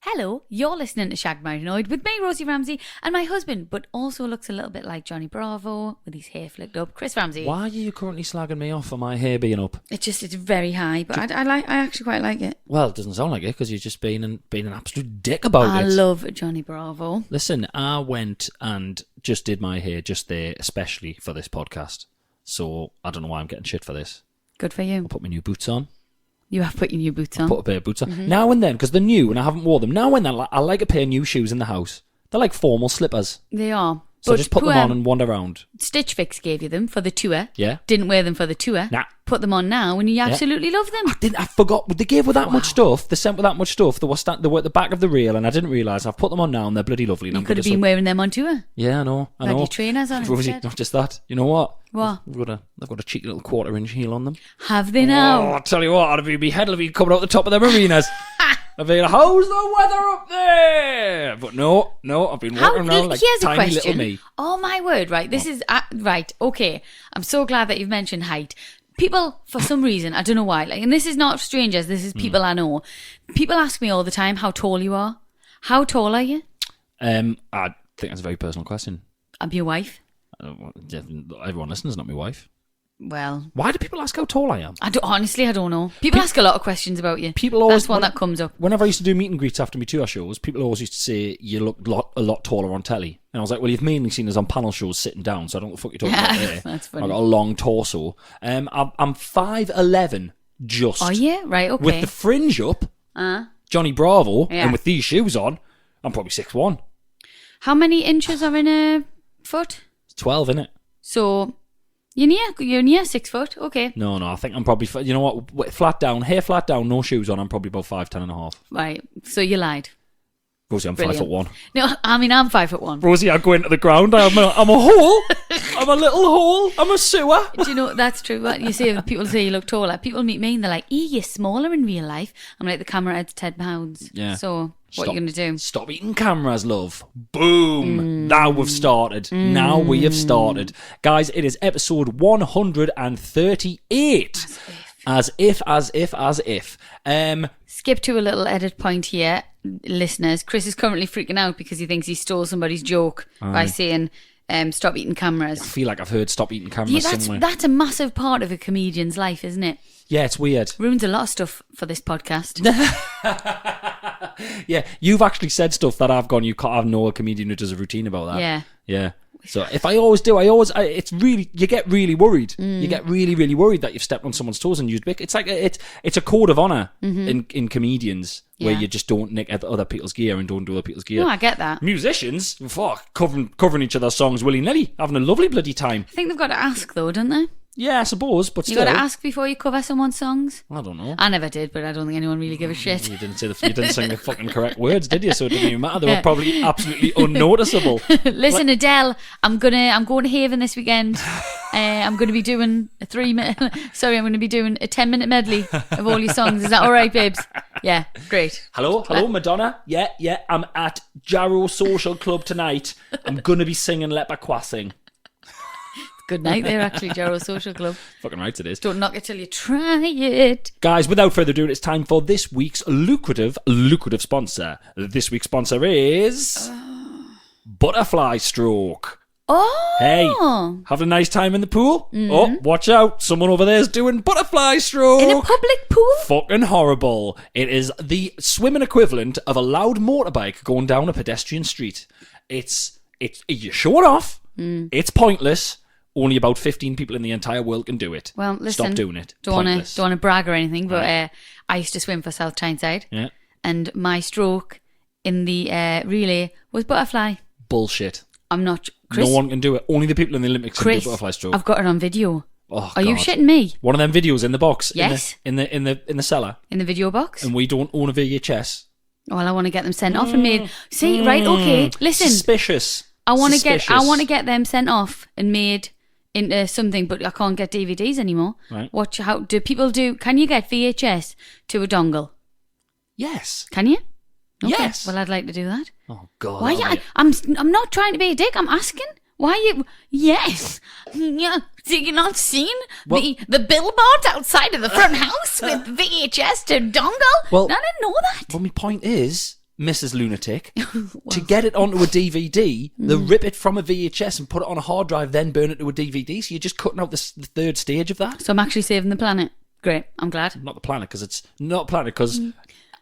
Hello, you're listening to Shagged, Married, Annoyed with me, Rosie Ramsey, and my husband, but also looks a little bit like Johnny Bravo with his hair flicked up, Chris Ramsey. Why are you currently slagging me off for my hair being up? It's very high, but I actually quite like it. Well, it doesn't sound like it because you've just been an absolute dick about it. I love Johnny Bravo. Listen, I went and just did my hair just there, especially for this podcast. So I don't know why I'm getting shit for this. Good for you. I put my new boots on. You have put your new boots on. I put a pair of boots on. Mm-hmm. Now and then, because they're new and I haven't worn them. Now and then, I like a pair of new shoes in the house. They're like formal slippers. They are. So just put them on and wander around. Stitch Fix gave you them for the tour. Yeah. Didn't wear them for the tour. Nah. Put them on now and you absolutely love them. I forgot. They gave with that much stuff. They sent with that much stuff. They were at the back of the reel and I didn't realise. I've put them on now and they're bloody lovely. You could have been wearing them on tour. Yeah, I know. Like your trainers on Rosie, instead. not just that. You know what? What? They've got a cheeky little 1/4-inch heel on them. Have they now? Oh, I'll tell you what. My head will be coming out the top of them arenas. I'll be like, how's the weather up there? But no, I've been walking around like tiny little me. Oh my word, right, this is, right, okay. I'm so glad that you've mentioned height. People, for some reason, I don't know why, and this is not strangers, this is people I know. People ask me all the time how tall you are. How tall are you? I think that's a very personal question. I'm your wife. Everyone listening's not my wife. Well, why do people ask how tall I am? Honestly, I don't know. People ask a lot of questions about you. That's one that comes up. Whenever I used to do meet and greets after my tour shows, people always used to say you look a lot taller on telly. And I was like, well, you've mainly seen us on panel shows sitting down, so I don't know what the fuck you're talking about there. That's funny. I've got a long torso. I'm 5'11", just. Oh yeah, right, okay. With the fringe up, Johnny Bravo, yeah. and with these shoes on, I'm probably 6'1". How many inches are in a foot? It's 12, innit? So you're near 6 foot, okay. No, I think I'm probably, you know what, hair flat down, no shoes on, I'm probably about 5'10" and a half. Right, so you lied. Rosie, I'm Brilliant. 5'1". No, I mean, I'm 5'1". Rosie, I go into the ground, I'm a hole, I'm a little hole, I'm a sewer. Do you know, that's true. What you say, people say you look taller. People meet me and they're like, you're smaller in real life. I'm like, the camera adds 10 pounds. Yeah. So what are you going to do? Stop eating cameras, love. Boom. Now we've started. Now we have started. Guys, it is episode 138. As if. Skip to a little edit point here, listeners. Chris is currently freaking out because he thinks he stole somebody's joke by saying, stop eating cameras. I feel like I've heard stop eating cameras somewhere. That's a massive part of a comedian's life, isn't it? Yeah, it's weird. Ruins a lot of stuff for this podcast. Yeah, you've actually said stuff that I've gone, I know a comedian who does a routine about that. Yeah. So if I always do, it's really, you get really worried. You get really, really worried that you've stepped on someone's toes and used big. It's like, it's a code of honour in comedians where you just don't nick other people's gear and don't do other people's gear. No, I get that. Musicians, covering each other's songs willy-nilly, having a lovely bloody time. I think they've got to ask though, don't they? Yeah, I suppose, but still. You got to ask before you cover someone's songs? I don't know. I never did, but I don't think anyone really gave a shit. You didn't sing the fucking correct words, did you? So it didn't even matter. They were probably absolutely unnoticeable. Listen, Adele, I'm going to Haven this weekend. I'm going to be doing a 10-minute medley of all your songs. Is that all right, babes? Yeah, great. Hello, Madonna. Yeah. I'm at Jarrow Social Club tonight. I'm going to be singing Let Bakwa Sing. Good night there, actually, Jarrow Social Club. Fucking right it is. Don't knock it till you try it. Guys, without further ado, it's time for this week's lucrative sponsor. This week's sponsor is Butterfly Stroke. Oh! Hey, having a nice time in the pool? Oh, watch out. Someone over there is doing butterfly stroke. In a public pool? Fucking horrible. It is the swimming equivalent of a loud motorbike going down a pedestrian street. You're showing off. It's pointless. Only about 15 people in the entire world can do it. Well, listen. Stop doing it. Don't want to brag or anything, but I used to swim for South Tyneside. Yeah. And my stroke in the relay was butterfly. Bullshit. I'm not... Chris, no one can do it. Only the people in the Olympics can do butterfly stroke. I've got it on video. Oh, Are you shitting me? One of them videos in the box. Yes. In the cellar. In the video box? And we don't own a VHS. Well, I want to get them sent off and made... See, right, okay, listen. Suspicious. I want to get them sent off and made into something, but I can't get DVDs anymore. Right. Can you get VHS to a dongle? Yes. Can you? Okay. Yes. Well, I'd like to do that. Oh God. Why? I'm not trying to be a dick. I'm asking. Why you? Yes. Yeah. So you're not seeing the billboards outside of the front house with VHS to dongle? Well, I didn't know that. Well, my point is, Mrs. Lunatic, to get it onto a DVD, they rip it from a VHS and put it on a hard drive, then burn it to a DVD. So you're just cutting out the third stage of that. So I'm actually saving the planet. Great, I'm glad. Not the planet, because it's not planet, because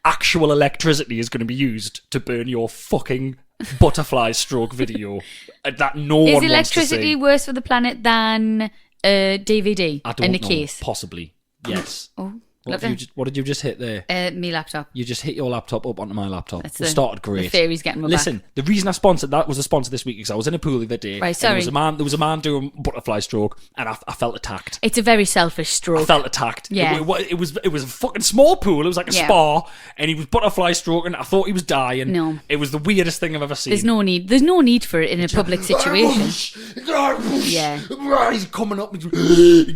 actual electricity is going to be used to burn your fucking butterfly stroke video that no one wants to see. Is electricity worse for the planet than a DVD in a case? Possibly, yes. Oh. What did you just hit there? Me laptop. You just hit your laptop up onto my laptop. It started great. The fairy's getting my Listen, back. the reason I sponsored that was a sponsor this week because I was in a pool the other day. Right, sorry. There was a man doing butterfly stroke, and I felt attacked. It's a very selfish stroke. I felt attacked. Yeah. It was a fucking small pool. It was like a spa, and he was butterfly stroking. I thought he was dying. No. It was the weirdest thing I've ever seen. There's no need for it in a public situation. Yeah. He's coming up.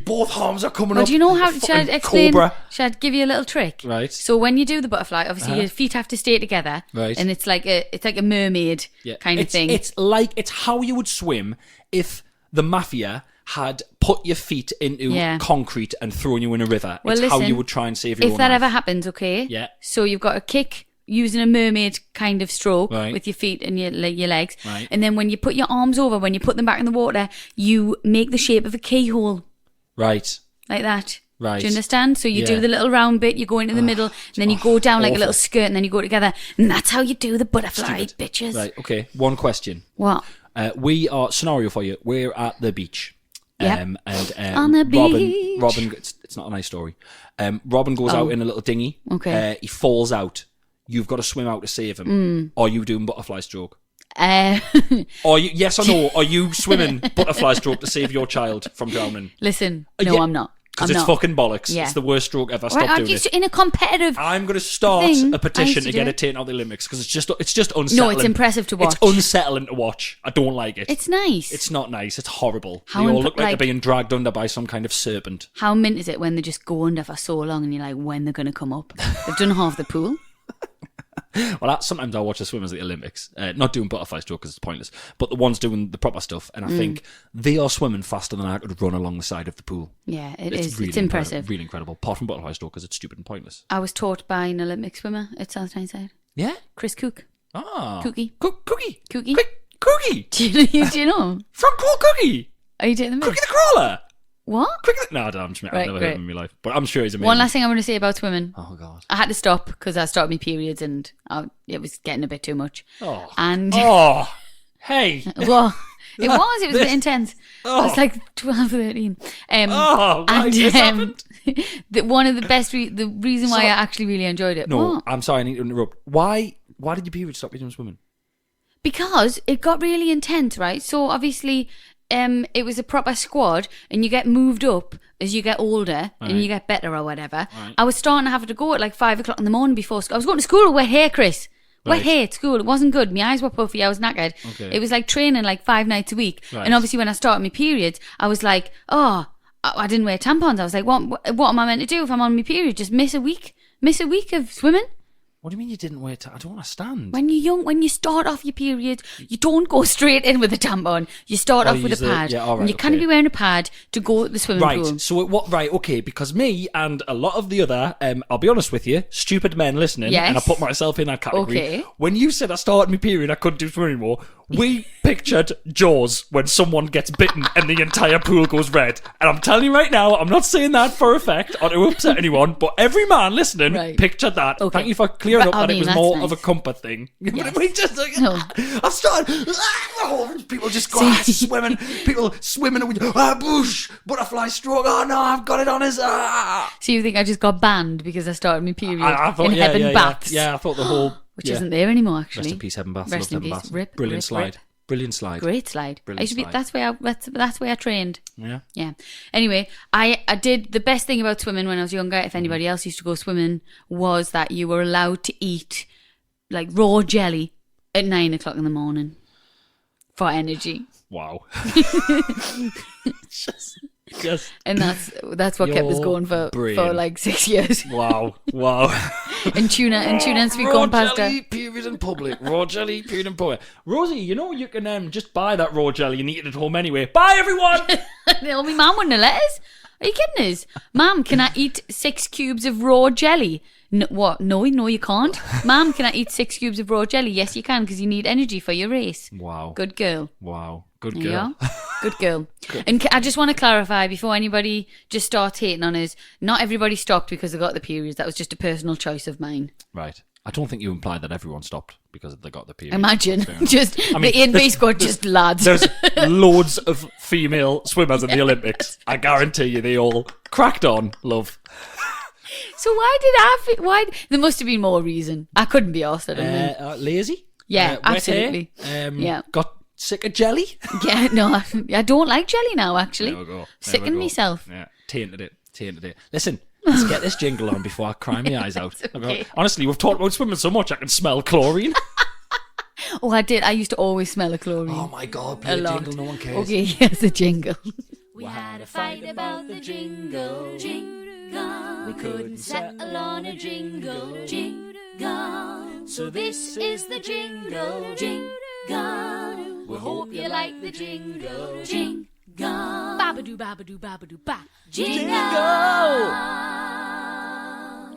Both arms are coming up. Do you know how? Should I explain? Cobra. Should I give you a little trick? Right. So when you do the butterfly, obviously your feet have to stay together. Right. And it's like a mermaid kind of thing. It's how you would swim if the mafia had put your feet into concrete and thrown you in a river. Well, it's how you would try and save your own If that life. ever happens, okay? Yeah. So you've got to kick using a mermaid kind of stroke with your feet and your legs. Right. And then when you put your arms over, when you put them back in the water, you make the shape of a keyhole. Right. Like that. Right. Do you understand? So you do the little round bit, you go into the middle, and then you go down like a little skirt, and then you go together. And that's how you do the butterfly, bitches. Right, okay. One question. What? We are, scenario for you, we're at the beach. Yeah. And on the beach. Robin, it's not a nice story. Robin goes out in a little dinghy. Okay. He falls out. You've got to swim out to save him. Or are you doing butterfly stroke? Or you, yes or no? Are you swimming butterfly stroke to save your child from drowning? Listen, no, I'm not. Because it's fucking bollocks. Yeah. It's the worst stroke ever. Stop doing it. In a competitive I'm going to start a petition to get it taken out of the Olympics because it's just unsettling. No, it's impressive to watch. It's unsettling to watch. I don't like it. It's nice. It's not nice. It's horrible. They all look like they're being dragged under by some kind of serpent. How mint is it when they just go under for so long and you're like, when they're going to come up? They've done half the pool. Well, sometimes I watch the swimmers at the Olympics, not doing butterfly stroke because it's pointless, but the ones doing the proper stuff, and I think they are swimming faster than I could run along the side of the pool. Yeah, it's really impressive. Really incredible. Apart from butterfly stroke because it's stupid and pointless. I was taught by an Olympic swimmer at South Tyneside. Yeah? Chris Cook. Ah. Cookie. Cookie. Cookie. Cookie. Do you know? From Cool Cookie. Are you taking the Cookie mic? the Crawler. What? No, I don't. I've Right, never great. heard him in my life, but I'm sure he's amazing. One last thing I want to say about swimming. Oh God. I had to stop because I started my periods and it was getting a bit too much. Oh. And Hey. well, it was a bit intense. I was like 12, 13. This happened. One of the best, the reason why I actually really enjoyed it. No, What? I'm sorry, I need to interrupt. Why did your period stop you doing swimming? Because it got really intense, right? So obviously, it was a proper squad, and you get moved up as you get older and you get better or whatever. Right. I was starting to have to go at like 5 o'clock in the morning before school. I was going to school with wet hair, Chris. Wet hair at school. It wasn't good. My eyes were puffy. I was knackered. Okay. It was like training like 5 nights a week. Right. And obviously, when I started my periods, I was like, I didn't wear tampons. I was like, what am I meant to do if I'm on my period? Just miss a week? Miss a week of swimming? What do you mean you didn't wear I don't understand. When you're young, when you start off your period, you don't go straight in with a tampon. You start off with a pad. And you can't be wearing a pad to go to the swimming pool. Right, so okay, because me and a lot of the other, I'll be honest with you, stupid men listening, Yes. and I put myself in that category. Okay. When you said I started my period, I couldn't do swimming anymore, we pictured Jaws when someone gets bitten and the entire pool goes red. And I'm telling you right now, I'm not saying that for effect or to upset anyone, but every man listening pictured that. Okay. Thank you for clearing up that it was that's more nice. of a comfort thing. Yes. We just, No. I started, people just go swimming, people swimming, and boosh, butterfly stroke, oh no, I've got it on his, So you think I just got banned because I started my period I thought, in Heaven Baths? Yeah, I thought the whole... Which isn't there anymore, actually. Rest in peace, Heaven Baths. Rest Loved in Heaven peace. Baths. Rip, Brilliant rip, slide. rip. Brilliant slide. Great slide. Brilliant slide. That's where I trained. Yeah. Yeah. Anyway, I did the best thing about swimming when I was younger, if anybody else used to go swimming, was that you were allowed to eat like raw jelly at 9 o'clock in the morning for energy. Wow. just and that's what kept us going for like 6 years. Wow. and tuna and sweet corn pasta. Raw jelly, period in public. Raw jelly, period in public. Rosie, you know you can just buy that raw jelly and eat it at home anyway. Bye, everyone! No, my mum wouldn't have let us. Are you kidding us? Mum, can I eat 6 cubes of raw jelly What? No, you can't. Ma'am, can I eat 6 cubes of raw jelly? Yes, you can, because you need energy for your race. Wow. Good girl. Wow. Good girl. Yeah. Good girl. And I just want to clarify before anybody just starts hating on us, not everybody stopped because they got the periods. That was just a personal choice of mine. Right. I don't think you implied that everyone stopped because they got the period. Imagine, just the A&B squad, just lads. There's loads of female swimmers in the Olympics. I guarantee you they all cracked on, love. So why there must have been more reason. I couldn't be arsed, I don't know. Lazy? Yeah, wet absolutely. Hair, got sick of jelly? Yeah, no, I don't like jelly now, actually. There we go. Sickened myself. Yeah, tainted it. Listen, let's get this jingle on before I cry my eyes out. Okay. Honestly, we've talked about swimming so much I can smell chlorine. Oh, I did. I used to always smell a chlorine. Oh my God, play a jingle, no one cares. Okay, here's a jingle. We had a fight about the jingle, jingle. We couldn't settle on a jingle, jingle. So this is the jingle, jingle. We hope you like the jingle, jingle. Babadoo, babadoo, babadoo, ba. Jingle!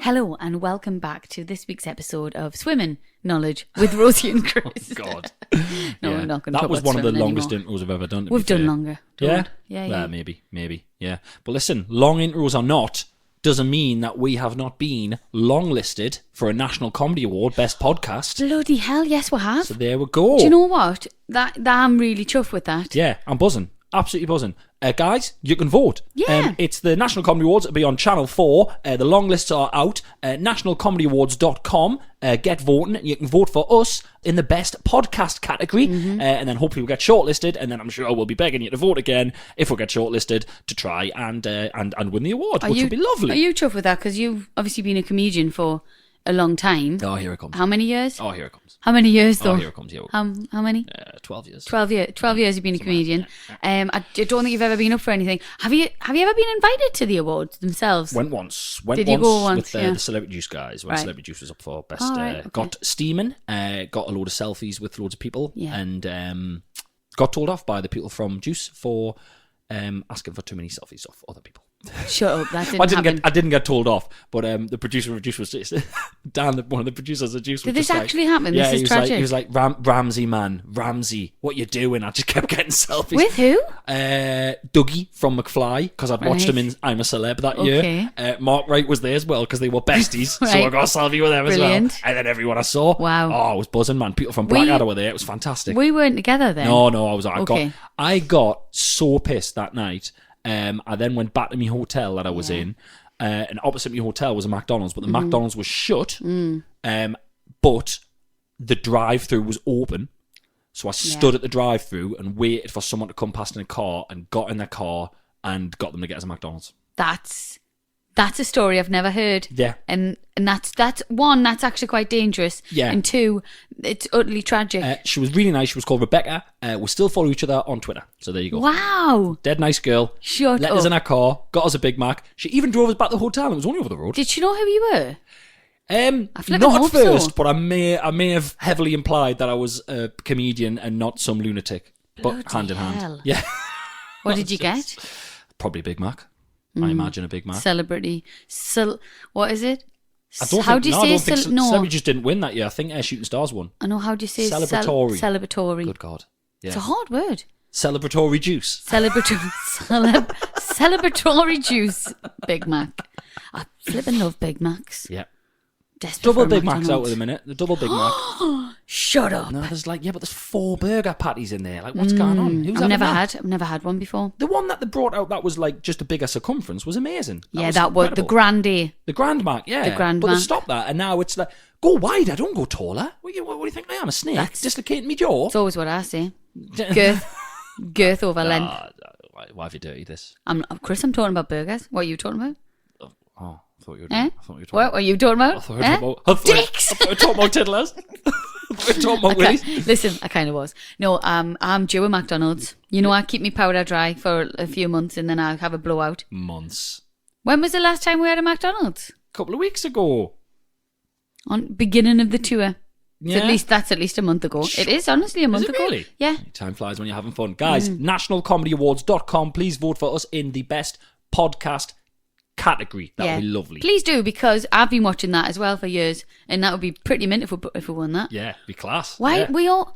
Hello and welcome back to this week's episode of Swimming Knowledge with Rosie and Chris. Oh God. No, Yeah. we're not going to talk That was about one of the swimming longest anymore. intros I've ever done. We've done longer. Yeah? Yeah. Maybe. Yeah. But listen, long intros or not, doesn't mean that we have not been longlisted for a National Comedy Award Best Podcast. Bloody hell, yes we have. So there we go. Do you know what? That I'm really chuffed with that. Yeah, I'm buzzing. Absolutely buzzing. Guys, you can vote. Yeah. It's the National Comedy Awards. It'll be on Channel 4. The long lists are out. nationalcomedyawards.com. Get voting. You can vote for us in the best podcast category. And then hopefully we'll get shortlisted. And then I'm sure we'll be begging you to vote again if we get shortlisted to try and win the award, which would be lovely. Are you chuffed with that? Because you've obviously been a comedian for a long time. Oh, here it comes. How many years? Oh, here it comes. How many years though? Oh, here it comes. How many? 12 years. 12 years you've been a comedian. I don't think you've ever been up for anything. Have you ever been invited to the awards themselves? Went once. Did you go once? With Yeah. the Celebrity Juice guys. When Right. Celebrity Juice was up for best. Oh, right, okay. Got steaming. Got a load of selfies with loads of people. Yeah. And got told off by the people from Juice for asking for too many selfies of other people. Shut up, that didn't happen. I didn't get told off, but the producer of Juice was Dan, one of the producers of Juice. Did was this actually happen? Yeah, This is tragic. he was like Ramsey, man, Ramsey, what you doing? I just kept getting selfies With who? Dougie from McFly, because I'd watched him in I'm a Celeb that year. Mark Wright was there as well because they were besties, so I got a selfie with them Brilliant. as well. And then everyone I saw, Wow. oh, I was buzzing, man. People from Blackadder were there. It was fantastic. We weren't together then. No, I got so pissed that night. I then went back to my hotel that I was in, and opposite my hotel was a McDonald's, but the McDonald's was shut. But the drive-through was open, so I stood at the drive-through and waited for someone to come past in a car, and got in their car and got them to get us a McDonald's. That's a story I've never heard. Yeah. And that's one, that's actually quite dangerous. Yeah. And two, it's utterly tragic. She was really nice. She was called Rebecca. We still follow each other on Twitter. So there you go. Wow. Dead nice girl. Shut Let up. us in her car. Got us a Big Mac. She even drove us back to the hotel. It was only over the road. Did she know who you were? Not at hope first, so. but I may have heavily implied that I was a comedian and not some lunatic. Bloody But hand in hand. hell. Yeah. What did you get? Probably a Big Mac. I imagine a Big Mac. Celebrity. What is it? I don't How think, do you no, I say don't think no? Celebrity just didn't win that year. I think Shooting Stars won. I know, how do you say Celebratory. Celebratory. Good God. Yeah. It's a hard word. Celebratory juice. Celebratory juice. Big Mac. I flipping love Big Macs. Yeah. Desperate Double for a Big Macs out McDonald's. at the minute. The double Big Mac. Shut up. No, there's but there's 4 burger patties in there. Like, what's going on? Who's I've having never had one before. The one that they brought out that was like just a bigger circumference was amazing. That was the incredible. Grande. The Grand Mac, yeah. The Grand but Mac. they stopped that, and now it's like, go wider, don't go taller. What do you think I am, a snake? Dislocating me jaw? It's always what I say. Girth over length. Why have you dirtied this? Chris, I'm talking about burgers. What are you talking about? Oh, I thought you were Eh? talking What are you talking about? I thought you were talking about Dicks! I thought you were talking about tiddlers. I thought you were talking about willies. Listen, I kind of was. No, I'm due at McDonald's. You know, I keep my powder dry for a few months and then I have a blowout. Months. When was the last time we had a McDonald's? A couple of weeks ago. On beginning of the tour. Yeah. That's at least a month ago. It is honestly a month Is it ago. really? Yeah. Time flies when you're having fun. Guys, nationalcomedyawards.com. Please vote for us in the best podcast category. That would be lovely. Please do, because I've been watching that as well for years, and that would be pretty mint if we won that. Yeah, be class. Why yeah. we all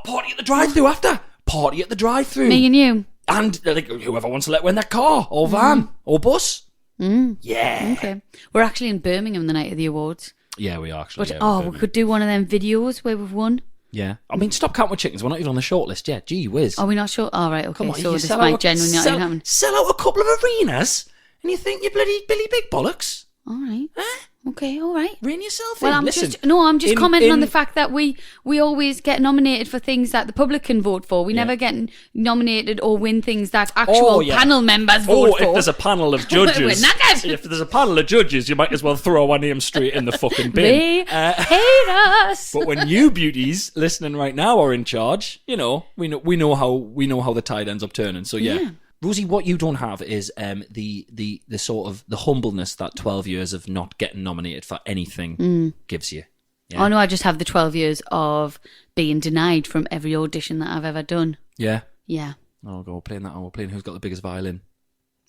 party at the drive-thru after. Party at the drive-thru. me and you. And like whoever wants to let win their car or van or bus. Yeah. Okay. We're actually in Birmingham the night of the awards. Yeah, we are actually. But we could do one of them videos where we've won. Yeah. I mean, stop counting chickens. We're not even on the shortlist yet. Gee whiz. Are we not sure? Oh, right, okay. Come on, so you this might genuinely not even happen. Sell out a couple of arenas and you think you're bloody Billy Big Bollocks? All right. Huh? Okay, all right. Rein yourself Well, in. I'm just commenting on the fact that we always get nominated for things that the public can vote for. We never get nominated or win things that actual panel members vote for. If there's a panel of judges, We're knackered. if there's a panel of judges, you might as well throw our name straight in the fucking bin. They hate us. But when you beauties listening right now are in charge, we know how the tide ends up turning. So yeah. Rosie, what you don't have is the sort of the humbleness that 12 years of not getting nominated for anything gives you. Yeah. Oh no, I just have the 12 years of being denied from every audition that I've ever done. Yeah. Yeah. Oh, we're playing that. We're playing Who's Got the Biggest Violin.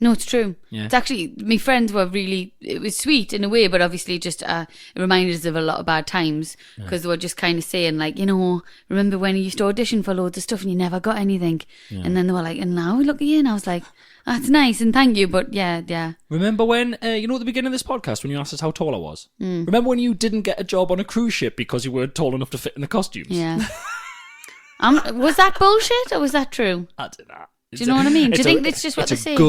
No, it's true. Yeah. It's actually, my friends were really, it was sweet in a way, but obviously just it reminded us of a lot of bad times because they were just kind of saying like, remember when you used to audition for loads of stuff and you never got anything? Yeah. And then they were like, and now look at you. And I was like, that's nice and thank you, but yeah. Remember when, at the beginning of this podcast when you asked us how tall I was? Remember when you didn't get a job on a cruise ship because you weren't tall enough to fit in the costumes? Yeah. Was that bullshit or was that true? I don't know. Do you know what I mean? Do you think that's just what they say? It's a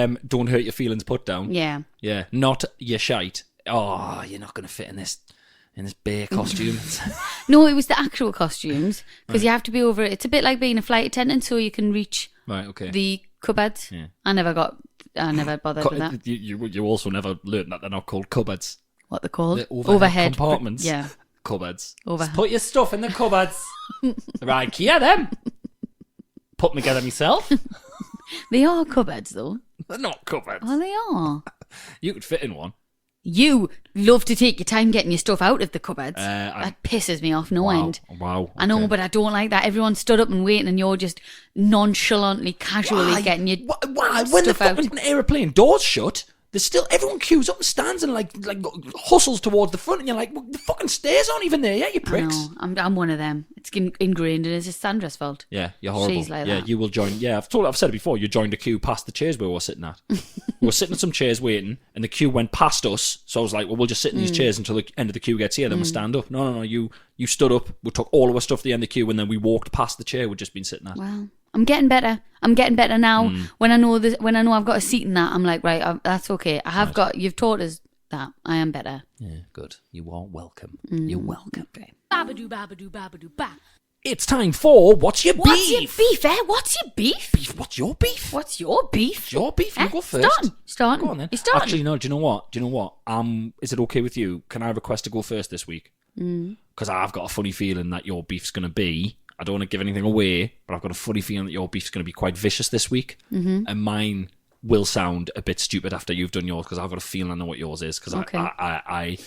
good don't hurt your feelings put down. Yeah. Yeah. Not your shite. Oh, you're not going to fit in this bear costume. No, it was the actual costumes because you have to be over it. It's a bit like being a flight attendant so you can reach the cupboards. Yeah. I never bothered with that. You also never learned that they're not called cupboards. What they're called? The overhead compartments. Yeah. Cupboards. Overhead. Put your stuff in the cupboards. Right, yeah, them. Put them together myself. They are cupboards, though. They're not cupboards. Well, they are. You could fit in one. You love to take your time getting your stuff out of the cupboards. That pisses me off no end. Wow. Okay. I know, but I don't like that. Everyone stood up and waiting and you're just nonchalantly, casually getting your Why? stuff When the out. fucking aeroplane doors shut, there's still everyone queues up and stands and like hustles towards the front, and you're like, well, the fucking stairs aren't even there yet, you pricks. I'm one of them. It's ingrained, and it's just Sandra's fault. Yeah, you're horrible. She's like that. You will join. Yeah, I've said it before. You joined the queue past the chairs we were sitting at. We were sitting at some chairs waiting, and the queue went past us. So I was like, well, we'll just sit in these chairs until the end of the queue gets here, then we'll stand up. No. You stood up. We took all of our stuff to the end of the queue, and then we walked past the chair we'd just been sitting at. Wow. I'm getting better. now. When I know I've got a seat in that, I'm like, right, that's okay. You've taught us that. I am better. Yeah, good. You are welcome. You're welcome. Babadoo, babadoo, babadoo, ba. It's time for What's Your Beef? What's your beef, eh? What's your beef? What's your beef? What's your beef? Your beef? You go first. Start. Go on then. You start. Actually, no. Do you know what? Is it okay with you? Can I request to go first this week? Because I've got a funny feeling that your beef's going to be. I don't want to give anything away, but I've got a funny feeling that your beef's going to be quite vicious this week, and mine will sound a bit stupid after you've done yours because I've got a feeling I know what yours is because I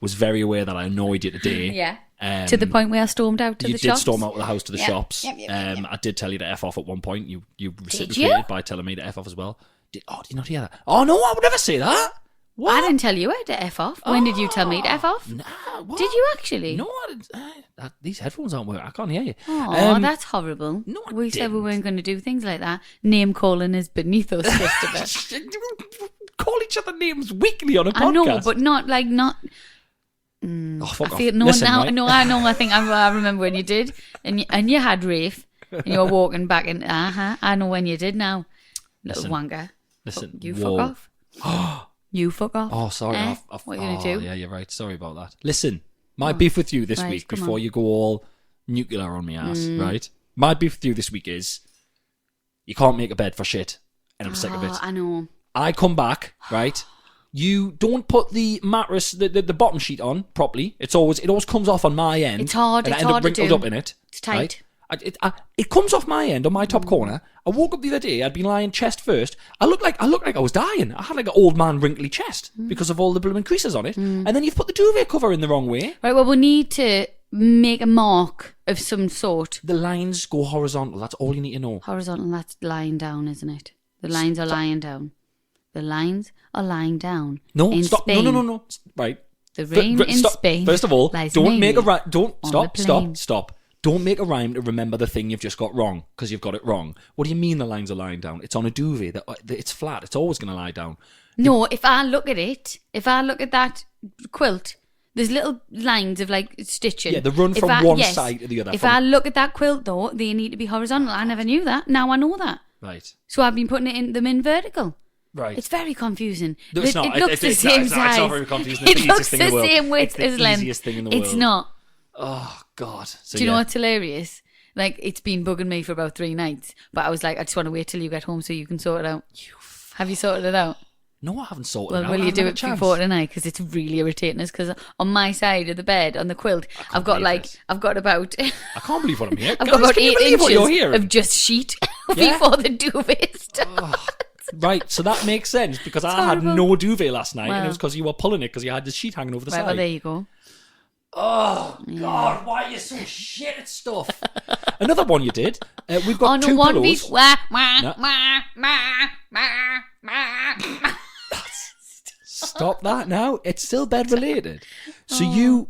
was very aware that I annoyed you today. Yeah. To the point where I stormed out to the shops. You did storm out of the house to the shops. Yep. I did tell you to F off at one point. You reciprocated by telling me to F off as well. Did you not hear that? Oh, no, I would never say that. What? I didn't tell you to F off. When did you tell me to F off? Nah, what? Did you actually? No, I didn't. These headphones aren't working. I can't hear you. Oh, that's horrible. No, we said we weren't going to do things like that. Name calling is beneath us, Christopher. Call each other names weekly on a podcast. I know, but not. Oh, fuck off. No, Listen, now, right? no, I know. I think I remember when you did, and you had Rafe, and you were walking back, and I know when you did. Now, little wanker. Listen, you fuck off. You fuck off. Oh, sorry. What are you going to do? Yeah, you're right. Sorry about that. Listen, my beef with you this week, before you go all nuclear on me ass, right? My beef with you this week is you can't make a bed for shit, and I'm sick of it. I know. I come back, right? You don't put the mattress, the bottom sheet on properly. It always comes off on my end. It's hard. And It's I end hard up to wrinkled do. up in it. It's tight. Right? It comes off my end on my top corner. I woke up the other day. I'd been lying chest first. I looked like I was dying. I had like an old man wrinkly chest because of all the blooming creases on it. And then you've put the duvet cover in the wrong way. Right. Well, we need to make a mark of some sort. The lines go horizontal. That's all you need to know. Horizontal. That's lying down, isn't it? The lines are lying down. the lines are lying down. No, in stop. Spain. No. Right. The rain in stop. Spain. First of all, lies don't make a mainly rhyme. Don't on stop. the plain. Stop. Don't make a rhyme to remember the thing you've just got wrong because you've got it wrong. What do you mean the lines are lying down? It's on a duvet. It's flat. It's always going to lie down. No, if I look at that quilt, there's little lines of like stitching. Yeah, they run from one side to the other. If I look at that quilt though, they need to be horizontal. I never knew that. Now I know that. Right. So I've been putting them in vertical. Right. It's very confusing. No, it's not. It looks the same size. It's not very confusing. It's It the looks easiest thing in the the world. same width It's the as length. easiest thing in the world. It's not. Oh, God. So, Do you know what's hilarious? Like, it's been bugging me for about 3 nights, but I was like, I just want to wait till you get home so you can sort it out. Have you sorted it out? No, I haven't sorted Well, it out. will you do it chance. before tonight? Because it's really irritating us. Because on my side of the bed, on the quilt, I've got about I can't believe what I'm hearing. I've got about 8 inches of of just sheet before the duvet starts. Right, so that makes sense because I had no duvet last night, and it was because you were pulling it because you had the sheet hanging over the side. Well, there you go. Oh, God, why are you so shit at stuff? Another one you did. We've got two pillows. Stop that now. It's still bed related. So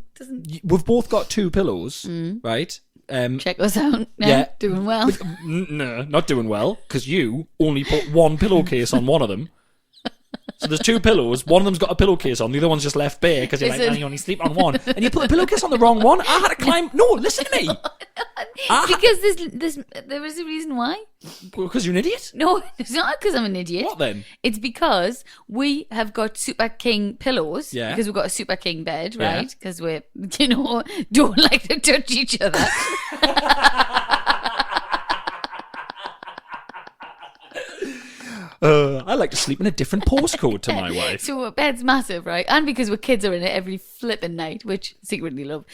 we've both got 2 pillows, right? Check us out. Yeah. Doing well. No, not doing well, because you only put one pillowcase on one of them. So there's 2 pillows. One of them's got a pillowcase on. The other one's just left bare because you're like, no, you only sleep on one. And you put the pillowcase on the wrong one. I had to climb. No, listen to me. Because there was a reason why. Because you're an idiot? No, it's not because I'm an idiot. What then? It's because we have got Super King pillows. Yeah. Because we've got a Super King bed, Yeah. right? Because we're, don't like to touch each other. I like to sleep in a different postcode to my wife. So our bed's massive, right? And because our kids are in it every flipping night, which I secretly love.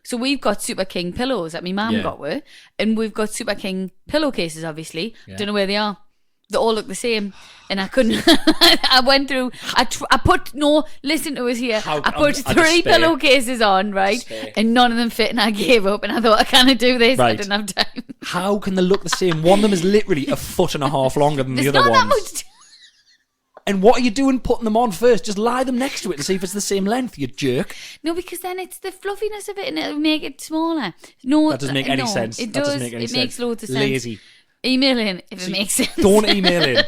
So we've got Super King pillows that my mum got with, and we've got Super King pillowcases, obviously. Yeah. Don't know where they are. They all look the same. And I couldn't, I went through, listen to us here. I put 3 pillowcases on, right? Despair. And none of them fit, and I gave up, and I thought, I can't do this. Right. I didn't have time. How can they look the same? One of them is literally 1.5 feet longer than the There's other not that ones. much. And what are you doing putting them on first? Just lie them next to it and see if it's the same length, you jerk. No, because then it's the fluffiness of it, and it'll make it smaller. No, That doesn't make any sense. It That does. doesn't make any It sense. makes loads of sense. Lazy. Email in if it makes sense. Don't email in.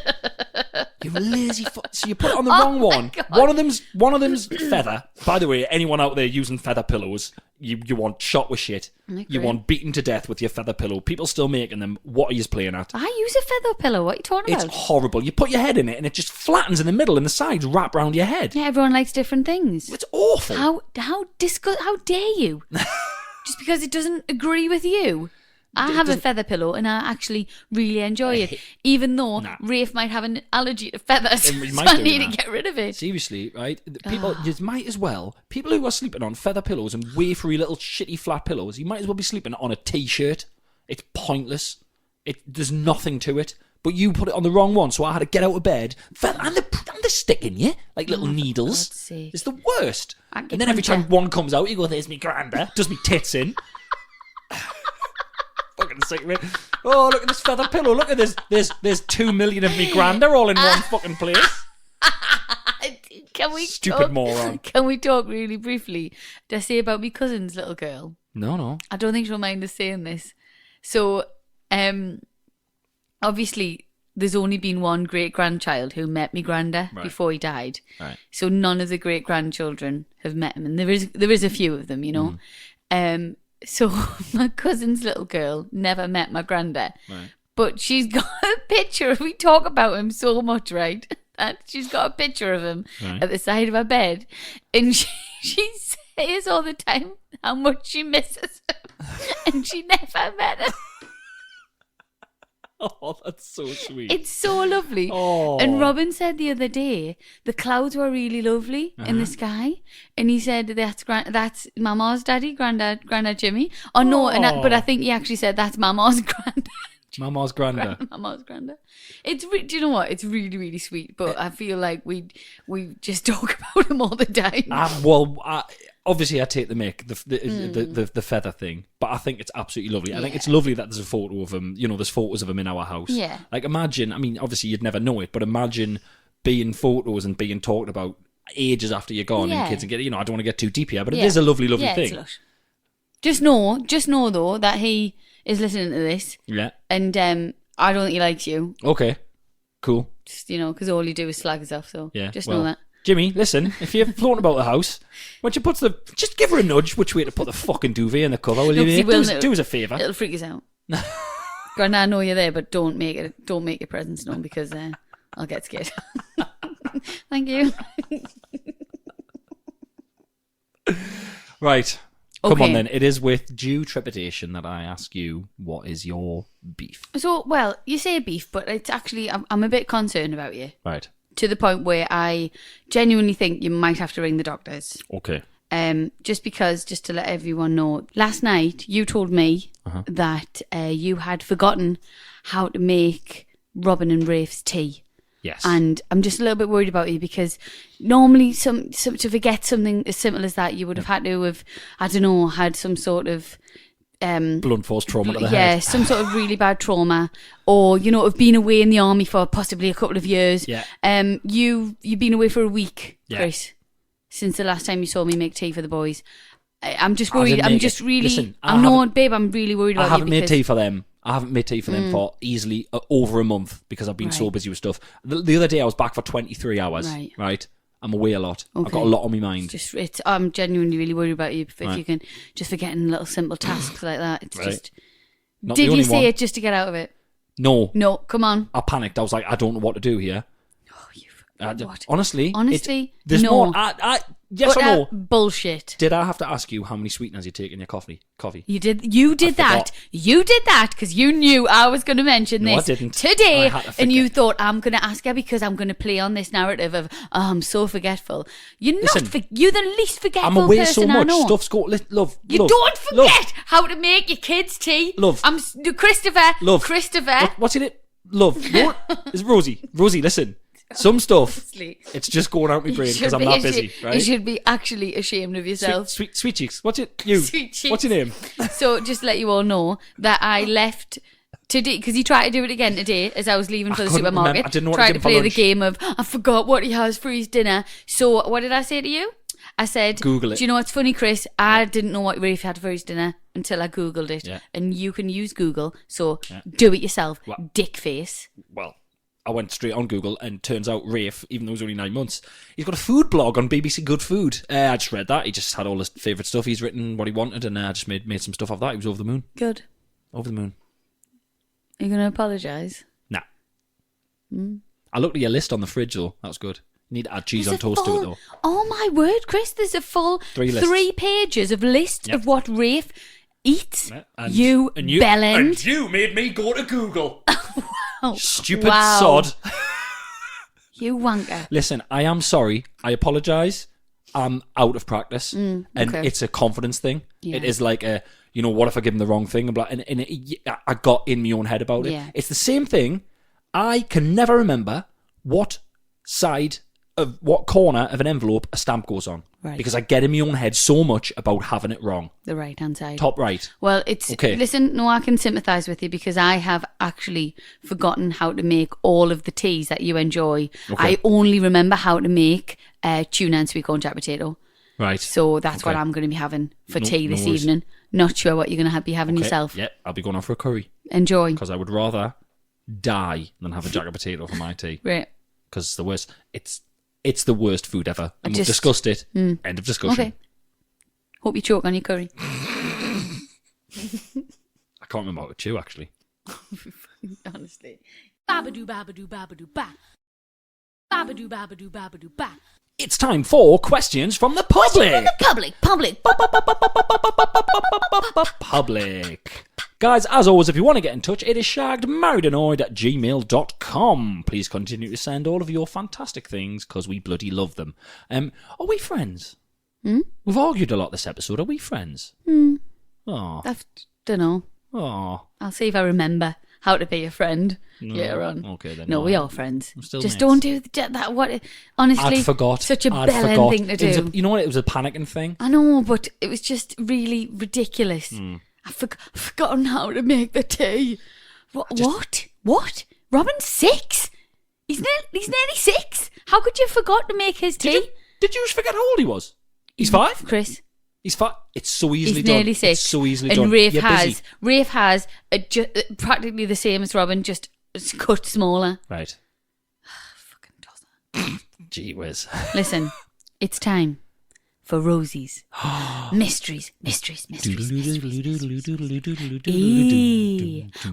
You lazy So you put it on the wrong one. God. One of them's feather. By the way, anyone out there using feather pillows, you want shot with shit. You want beaten to death with your feather pillow. People still making them. What are you playing at? I use a feather pillow. What are you talking It's about? horrible. You put your head in it and it just flattens in the middle and the sides wrap around your head. Yeah, everyone likes different things. It's awful. How dare you? Just because it doesn't agree with you. I have a feather pillow and I actually really enjoy it, even though Rafe might have an allergy to feathers, so I need to get rid of it. Seriously, right? People, you might as well. People who are sleeping on feather pillows and wafery little shitty flat pillows, you might as well be sleeping on a t-shirt. It's pointless. There's nothing to it. But you put it on the wrong one, so I had to get out of bed. And they're sticking you like little needles. God's sake. It's the worst. And And then every time one comes out, you go, "There's me grander." Does me tits in. Fucking sick of it. Oh, look at this feather pillow. Look at this. There's 2 million of me grander all in one fucking place. Can we Stupid talk, moron. Can we talk really briefly? Did I say about my cousin's little girl? No. I don't think she'll mind us saying this. So, obviously, there's only been one great-grandchild who met me granda before he died. Right. So none of the great-grandchildren have met him. And there is a few of them, you know. So my cousin's little girl never met my granda. Right. But she's got a picture. We talk about him so much, right? And she's got a picture of him at the side of her bed. And she says all the time how much she misses him. And she never met him. Oh, that's so sweet. It's so lovely. Oh. And Robin said the other day the clouds were really lovely in the sky, and he said that's Mama's daddy, Grandad Jimmy. Oh no, but I think he actually said that's Mama's granddad. Mama's grander. Mama's granddad. Do you know what? It's really really sweet, but I feel like we just talk about him all the time. Obviously, I take the mick, the feather thing, but I think it's absolutely lovely. I think it's lovely that there's a photo of him. You know, there's photos of him in our house. Yeah. Like, imagine. I mean, obviously, you'd never know it, but imagine being photos and being talked about ages after you're gone and kids and I don't want to get too deep here, but it is a lovely thing. It's lush. Just know though that he is listening to this. Yeah. And I don't think he likes you. Okay. Cool. Just, because all you do is slag us off, so just know that. Jimmy, listen, if you're floating about the house, once you just give her a nudge which way to put the fucking duvet in the cover, will you? Do us a favour. It'll freak us out. God, I know you're there, but don't make your presence known because I'll get scared. Thank you. Right. Come on then. It is with due trepidation that I ask you, what is your beef? So, well, you say beef, but it's actually, I'm a bit concerned about you. Right. To the point where I genuinely think you might have to ring the doctors. Okay. Just to let everyone know, last night you told me that you had forgotten how to make Robin and Rafe's tea. Yes. And I'm just a little bit worried about you because normally some to forget something as simple as that, you would have had to have, I don't know, had some sort of blunt force trauma to the head. Yeah, some sort of really bad trauma, or have been away in the army for possibly a couple of years. Yeah. You've been away for a week, Chris, since the last time you saw me make tea for the boys. I'm just worried. I'm just really. Listen, babe. I'm really worried about you. I haven't made tea for them. For easily over a month because I've been so busy with stuff. The other day I was back for 23 hours. Right. I'm away a lot. Okay. I've got a lot on my mind. I'm genuinely really worried about you. If you can just forgetting little simple tasks like that. It's just. Not did you say it just to get out of it? No. Come on. I panicked. I was like, I don't know what to do here. What? Honestly, there's no. Yes or no? Bullshit. Did I have to ask you how many sweeteners you take in your coffee? You did. You did that. You did that because you knew I was going to mention this today, and you thought I'm going to ask her because I'm going to play on this narrative of I'm so forgetful. You're you're the least forgetful I'm away person so much. I know. Stuff's got love. You don't forget how to make your kids tea. Love. I'm Christopher. Love. Christopher. What's in it? Love. It's Rosie. Rosie, listen. Some stuff, it's just going out my brain because I'm that busy, right? You should be actually ashamed of yourself. Sweet cheeks. What's it? You. Sweet cheeks. What's your name? So just to let you all know that I left today because he tried to do it again today as I was leaving for the supermarket. Remember. I didn't know what tried to to give him play for the lunch. game of I forgot what he has for his dinner. So what did I say to you? I said, Google it. Do you know what's funny, Chris? I didn't know what Rafe had for his dinner until I Googled it. Yeah. And you can use Google, so do it yourself, dick face. Well, I went straight on Google and turns out Rafe, even though he was only 9 months, he's got a food blog on BBC Good Food. I just read that. He just had all his favourite stuff. He's written what he wanted and I just made some stuff off that. He was over the moon. Good. Over the moon. Are you going to apologise? Nah. I looked at your list on the fridge though. That was good. You need to add cheese on toast to it though. Oh my word, Chris. There's a full 3 pages of list of what Rafe eats. Yeah. And you bellend. And you made me go to Google. Stupid sod. You wanker. Listen, I am sorry. I apologise. I'm out of practice. And it's a confidence thing. Yeah. It is like what if I give him the wrong thing? And I got in my own head about it. Yeah. It's the same thing. I can never remember what corner of an envelope a stamp goes on. Right. Because I get in my own head so much about having it wrong. The right-hand side. Top right. Well, listen, no, I can sympathise with you because I have actually forgotten how to make all of the teas that you enjoy. Okay. I only remember how to make tuna and sweet corn jack potato. Right. So that's what I'm going to be having for tea this evening. Not sure what you're going to be having yourself. Yeah, I'll be going off for a curry. Enjoy. Because I would rather die than have a jack of potato for my tea. Right. Because it's the worst. It's the worst food ever. And we've discussed it. End of discussion. Okay. Hope you choke on your curry. I can't remember how to chew, actually. Honestly. Babadoo, babadoo, babadoo, ba. Babadoo, babadoo, babadoo, ba. It's time for questions from the public. Public. Guys, as always, if you want to get in touch, it is shaggedmarriedannoyed@gmail.com. Please continue to send all of your fantastic things, because we bloody love them. Are we friends? We've argued a lot this episode. Are we friends? Oh. I don't know. Oh. I'll see if I remember how to be a friend later on. Okay, then. No, we are friends. Just mates. Don't do that. What? Honestly, I'd forgot. Such a bellend thing to do. You know what? It was a panicking thing. I know, but it was just really ridiculous. I've forgotten how to make the tea. What? Robin's 6? He's nearly 6. How could you forgot to make his tea? Did you just forget how old he was? He's 5? Chris. He's 5. It's so easily He's done. nearly 6. It's so easily and done. Rafe has practically the same as Robin, just cut smaller. Right. Fucking tosser. Gee whiz. Listen, it's time for Rosie's mysteries.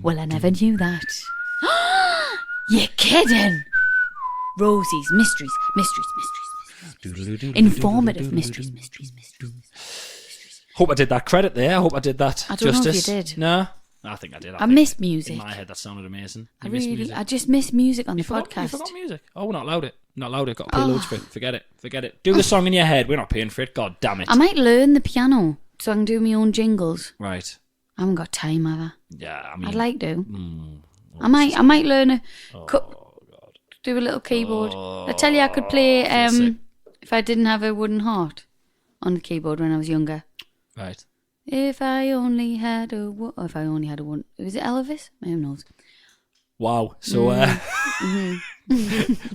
Well, I never knew that. You're kidding. Rosie's mysteries. Informative mysteries. Hope I did that credit there. I hope I did that I don't justice. know if you did. No, I think I did. I miss music. In my head, that sounded amazing. I just miss music on the podcast. You forgot music. Oh, we're not allowed it. Not allowed it. Got to pay loads for it. Forget it. Do the song in your head. We're not paying for it. God damn it. I might learn the piano so I can do my own jingles. Right. I haven't got time, either. Yeah, I mean, I'd like to. I might learn a God. do a little keyboard. I tell you, I could play if I didn't have a wooden heart on the keyboard when I was younger. Right. If I only had a one. Was it Elvis? Who knows? Wow. So,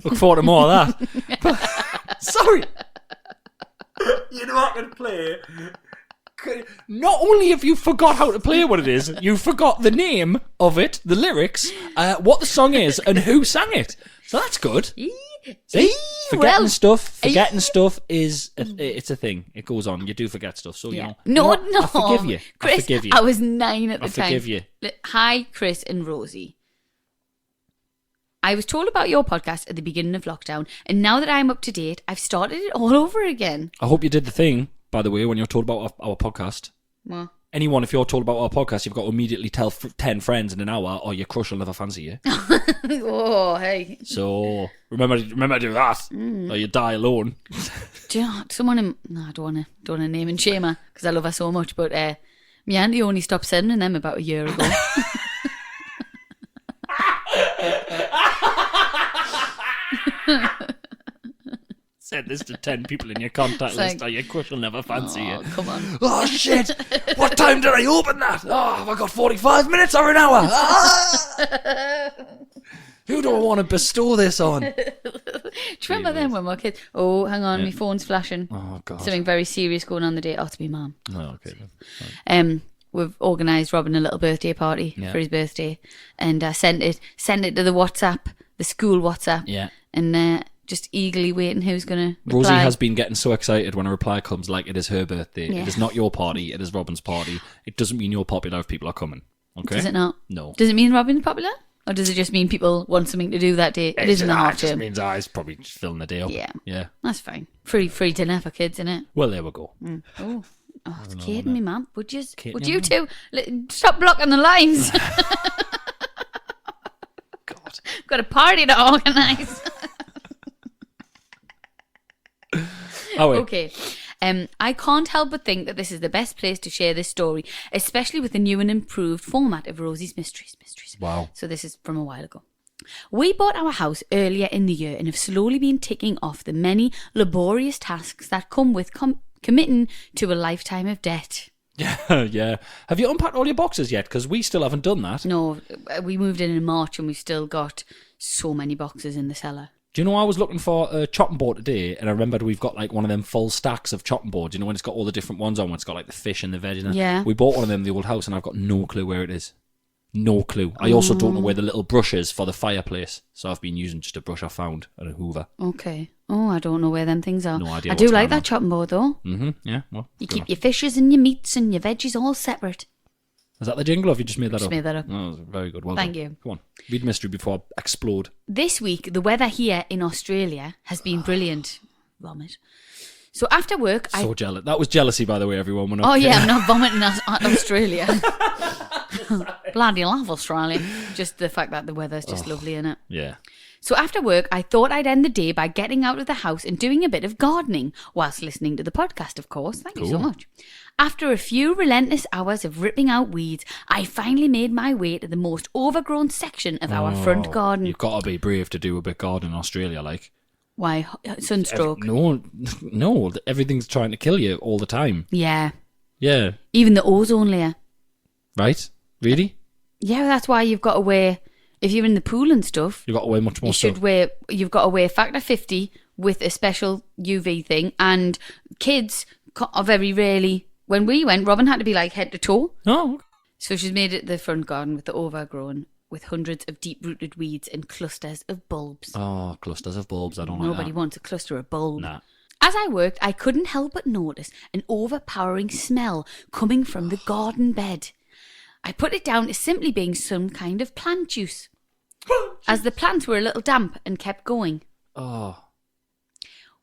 look forward to more of that. Sorry. You know I can play. Not only have you forgot how to play what it is, you forgot the name of it, the lyrics, what the song is, and who sang it. So that's good. See? Forgetting stuff is it's a thing. It goes on. You do forget stuff, so you know. No. I forgive you. Chris, I forgive you. I was 9 at the time. I forgive you. Hi, Chris and Rosie. I was told about your podcast at the beginning of lockdown, and now that I'm up to date, I've started it all over again. I hope you did the thing, by the way, when you're told about our podcast. What? Anyone, if you're told about our podcast, you've got to immediately tell 10 friends in an hour, or your crush will never fancy you. Oh, hey. So remember to do that, or you die alone. Do you know, I don't want to name and shame her because I love her so much, but my auntie only stopped sending them about a year ago. Send this to 10 people in your contact list, or your crush will never fancy you. Come on. Oh shit! What time did I open that? Oh, have I got 45 minutes or an hour? Ah! Who do I want to bestow this on? Do you remember then when we were kids? Oh, hang on, my phone's flashing. Oh god. Something very serious going on the day. Oh, it's my mum. Oh, okay then. We've organised Robin a little birthday party for his birthday, and I sent it to the WhatsApp, the school WhatsApp. Yeah. And just eagerly waiting who's going to reply. Rosie has been getting so excited when a reply comes like it is her birthday. Yeah. It is not your party, it is Robin's party. It doesn't mean you're popular if people are coming. Okay? Does it not? No. Does it mean Robin's popular? Or does it just mean people want something to do that day? It isn't a half term. It just means he's probably just filling the day up. Yeah. That's fine. Free dinner for kids, isn't it? Well, there we go. Oh, it's Kate and me, mum. Would you two stop blocking the lines? God. Got a party to organise. Okay. I can't help but think that this is the best place to share this story, especially with the new and improved format of Rosie's Mysteries. Wow. So this is from a while ago. We bought our house earlier in the year and have slowly been ticking off the many laborious tasks that come with committing to a lifetime of debt. Yeah. Have you unpacked all your boxes yet? Because we still haven't done that. No, we moved in March and we've still got so many boxes in the cellar. Do you know I was looking for a chopping board today, and I remembered we've got like one of them full stacks of chopping boards. You know, when it's got all the different ones on, when it's got like the fish and the veg and that. Yeah. We bought one of them in the old house, and I've got no clue where it is. No clue. I also don't know where the little brush is for the fireplace, so I've been using just a brush I found and a hoover. Okay. Oh, I don't know where them things are. No idea. I do like that chopping board though. Yeah. Well, you keep your fishes and your meats and your veggies all separate. Is that the jingle, or have you just made that up? Just made that up. Oh, very good. Well Thank done. you. Come on. Read mystery before I explode. This week, the weather here in Australia has been brilliant. Vomit. So after work, So jealous. That was jealousy, by the way, everyone. We're not I'm not vomiting at Australia. Bloody love Australia. Just the fact that the weather's just lovely, innit? Yeah. So after work, I thought I'd end the day by getting out of the house and doing a bit of gardening, whilst listening to the podcast, of course. Thank you so much. After a few relentless hours of ripping out weeds, I finally made my way to the most overgrown section of our front garden. You've got to be brave to do a bit gardening in Australia, like. Why? Sunstroke? No. Everything's trying to kill you all the time. Yeah. Yeah. Even the ozone layer. Right? Really? Yeah, that's why you've got to wear If you're in the pool and stuff, You've got to weigh much more stuff. You've got to weigh factor 50 with a special UV thing. And kids are very rarely... When we went, Robin had to be like head to toe. Oh. So she's made it the front garden with the overgrown, with hundreds of deep-rooted weeds and clusters of bulbs. Oh, clusters of bulbs. I don't like that. Nobody wants a cluster of bulbs. Nah. As I worked, I couldn't help but notice an overpowering smell coming from the garden bed. I put it down as simply being some kind of plant juice, as the plants were a little damp and kept going. Oh.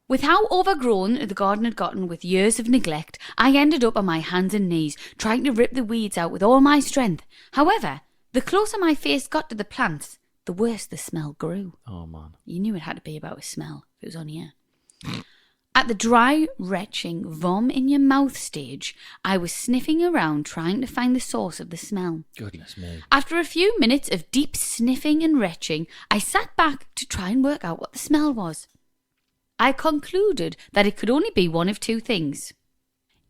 With how overgrown the garden had gotten with years of neglect, I ended up on my hands and knees, trying to rip the weeds out with all my strength. However, the closer my face got to the plants, the worse the smell grew. Oh, man. You knew it had to be about a smell if it was on here. At the dry, retching, vom in your mouth stage, I was sniffing around trying to find the source of the smell. Goodness me. After a few minutes of deep sniffing and retching, I sat back to try and work out what the smell was. I concluded that it could only be one of two things.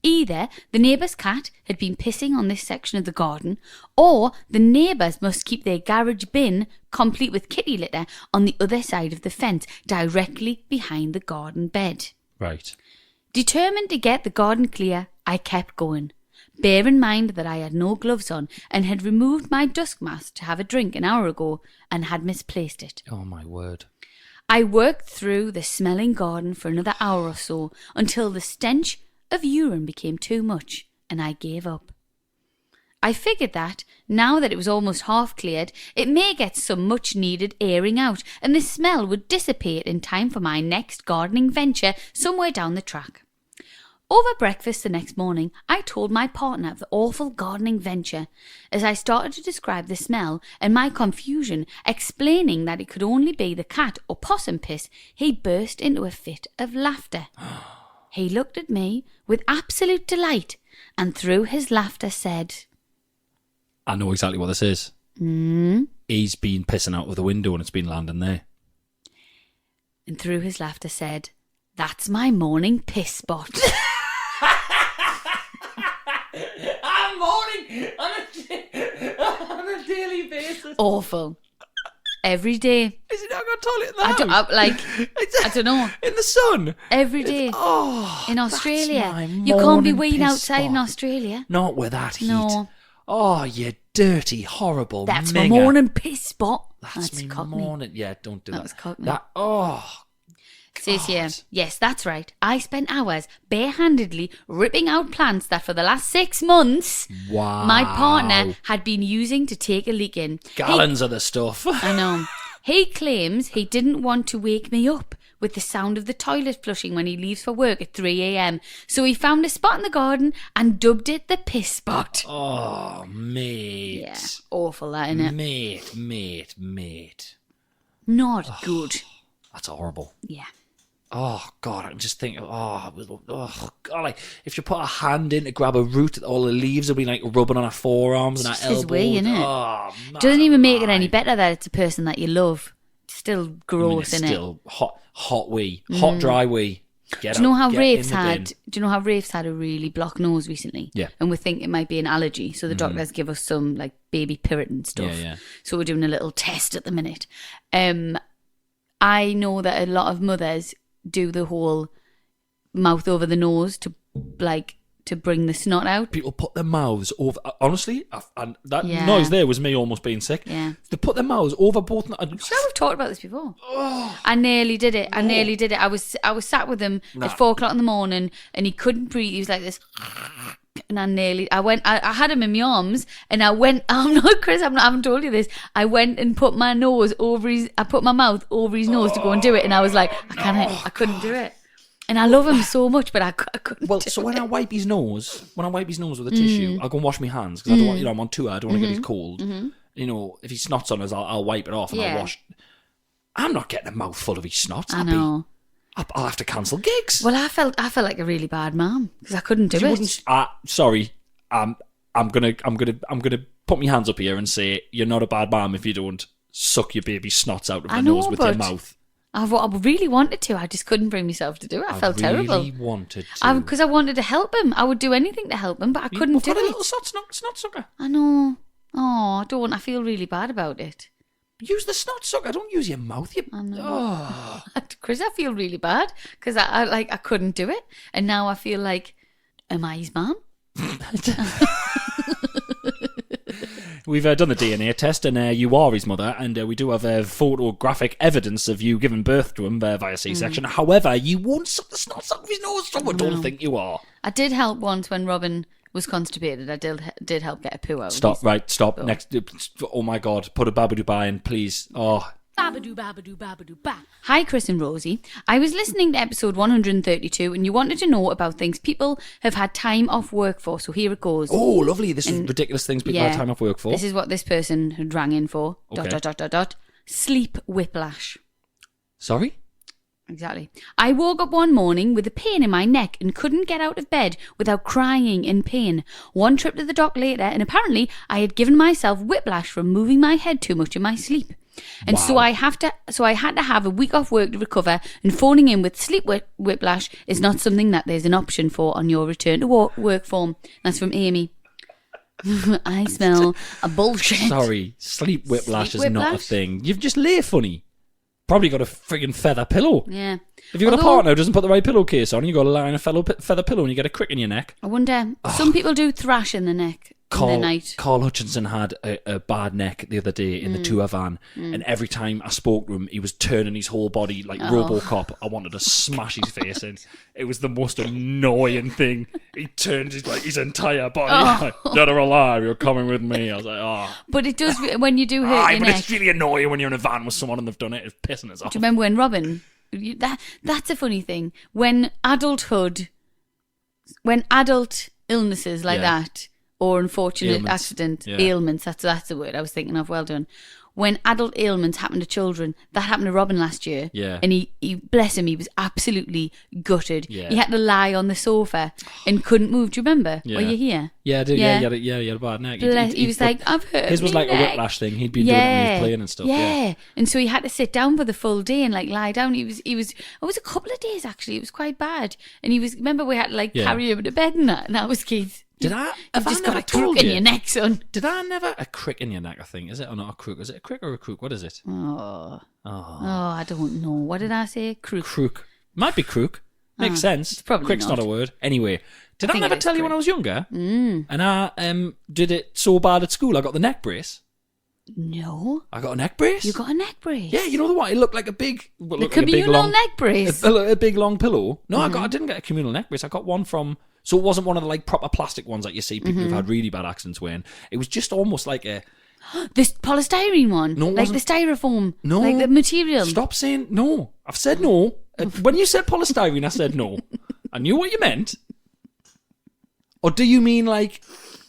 Either the neighbour's cat had been pissing on this section of the garden, or the neighbours must keep their garage bin, complete with kitty litter, on the other side of the fence, directly behind the garden bed. Right. Determined to get the garden clear, I kept going. Bear in mind that I had no gloves on and had removed my dusk mask to have a drink an hour ago and had misplaced it. Oh, my word. I worked through the smelling garden for another hour or so until the stench of urine became too much and I gave up. I figured that, now that it was almost half cleared, it may get some much needed airing out and the smell would dissipate in time for my next gardening venture somewhere down the track. Over breakfast the next morning, I told my partner of the awful gardening venture. As I started to describe the smell and my confusion, explaining that it could only be the cat or possum piss, he burst into a fit of laughter. He looked at me with absolute delight and through his laughter said, I know exactly what this is. He's been pissing out of the window and it's been landing there. And through his laughter said, that's my morning piss spot. I'm morning on a daily basis. Awful. Every day. Is he not got a toilet in the house? I don't know. In the sun? Every day. In Australia. You can't be weeing outside in Australia. Not with that heat. No. Oh, you dirty, horrible That's minger. my morning piss spot. That's me Cockney. morning. Yeah, don't do that. That was Cockney. That, oh, Says here, yes, that's right. I spent hours barehandedly ripping out plants that for the last 6 months wow. my partner had been using to take a leak in. Gallons of the stuff. I know. He claims he didn't want to wake me up with the sound of the toilet flushing when he leaves for work at 3 a.m. So he found a spot in the garden and dubbed it the piss spot. Oh, mate. Yeah, awful that, innit? Mate. Not good. That's horrible. Yeah. Oh, God, I can just think, God, like, if you put a hand in to grab a root, all the leaves will be, like, rubbing on our forearms and our elbows. His way, innit? Oh, man. Doesn't even make it any better that it's a person that you love. It's still gross, it's innit? still hot wee. Hot, dry wee. Do you know how Rafe's had a really blocked nose recently? Yeah. And we think it might be an allergy. So the doctors give us some, like, baby Piriton stuff. Yeah. So we're doing a little test at the minute. I know that a lot of mothers do the whole mouth over the nose to bring the snot out. People put their mouths over. Honestly, and that Yeah. noise there was me almost being sick. Yeah. They put their mouths over both. Sure, we've talked about this before. I nearly did it. I was sat with him at 4 o'clock in the morning, and he couldn't breathe. He was like this, and I had him in my arms, and I went. I'm not Chris. I haven't told you this. I went and put my nose over his. I put my mouth over his nose to go and do it, and I was like, I couldn't do it. And I love him so much, but I couldn't. Well, so when I wipe his nose with a tissue, I'll go and wash my hands because I don't want, I'm on tour. I don't want to get his cold. You know, if he snots on us, I'll wipe it off and I'll wash. I'm not getting a mouthful of his snot. I know. I'll have to cancel gigs. Well, I felt like a really bad mum because I couldn't do it. Sorry, I'm gonna put my hands up here and say you're not a bad mum if you don't suck your baby's snots out of the nose with your mouth. I really wanted to. I just couldn't bring myself to do it. I felt terrible. I really wanted to. Because I wanted to help him. I would do anything to help him, but I couldn't do it. Got a little snot sucker. I know. Oh, I don't. I feel really bad about it. Use the snot sucker. Don't use your mouth. I know. Chris, I feel really bad because I couldn't do it, and now I feel like, am I his mum? We've done the DNA test, and you are his mother, and we do have photographic evidence of you giving birth to him via C-section. However, you won't suck the snot suck of his nose, so I don't think you are. I did help once when Robin was constipated. I did help get a poo out. Stop. Next. Oh my God, put a Babadoo Ba in, please. Oh. Babadoo, babadoo, babadoo, ba. Hi, Chris and Rosie. I was listening to episode 132 and you wanted to know about things people have had time off work for, so here it goes. Oh, lovely. This is ridiculous things people have time off work for. This is what this person had rang in for. Okay. Sleep whiplash. Sorry? Exactly. I woke up one morning with a pain in my neck and couldn't get out of bed without crying in pain. One trip to the doc later, and apparently I had given myself whiplash from moving my head too much in my sleep. And so I had to have a week off work to recover, and phoning in with sleep whiplash is not something that there's an option for on your return to work form. That's from Amy. I smell a bullshit. Sorry, sleep whiplash is not a thing. You've just lay funny. Probably got a friggin' feather pillow. Yeah. If you've got a partner who doesn't put the right pillowcase on, you got to lie on a feather pillow and you get a crick in your neck. I wonder, some people do thrash in the neck. Carl Hutchinson had a bad neck the other day in the tour van, and every time I spoke to him, he was turning his whole body like RoboCop. I wanted to smash his face in. It was the most annoying thing. He turned his entire body. Like, dead or alive, you're coming with me. I was like, oh. But it does, when you do hurt your neck. It's really annoying when you're in a van with someone and they've done it. It's pissing us off. Do you remember when Robin... That's a funny thing. When adult illnesses like that... or unfortunate ailments, that's the word I was thinking of, well done. When adult ailments happen to children, that happened to Robin last year. Yeah. And he bless him, he was absolutely gutted. Yeah. He had to lie on the sofa and couldn't move. Do you remember? Yeah. Were you here? Yeah, I did. Yeah, he had a bad neck. He was like, I've hurt his was like neck. A whiplash thing. He'd been doing it when he was playing and stuff. Yeah. And so he had to sit down for the full day and like lie down. It was a couple of days actually. It was quite bad. And remember we had to like carry him to bed and that was kids. You've just got a crook in your neck, son. Did I never... A crick in your neck, I think. Is it or not a crook? Is it a crick or a crook? What is it? Oh, I don't know. What did I say? Crook. Crook. Might be crook. Makes sense. It's probably Crick's not a word. Anyway, did I never tell you when I was younger? Mm. And I did it so bad at school, I got the neck brace. No. I got a neck brace? You got a neck brace? Yeah, you know the one? It looked like a big... The communal neck brace? A big long pillow. No, I didn't get a communal neck brace. I got one from... So it wasn't one of the like proper plastic ones that you see people who've had really bad accidents wearing. It was just almost like a... This polystyrene one? No, like the styrofoam? No. Like the material? Stop saying no. I've said no. When you said polystyrene, I said no. I knew what you meant. Or do you mean like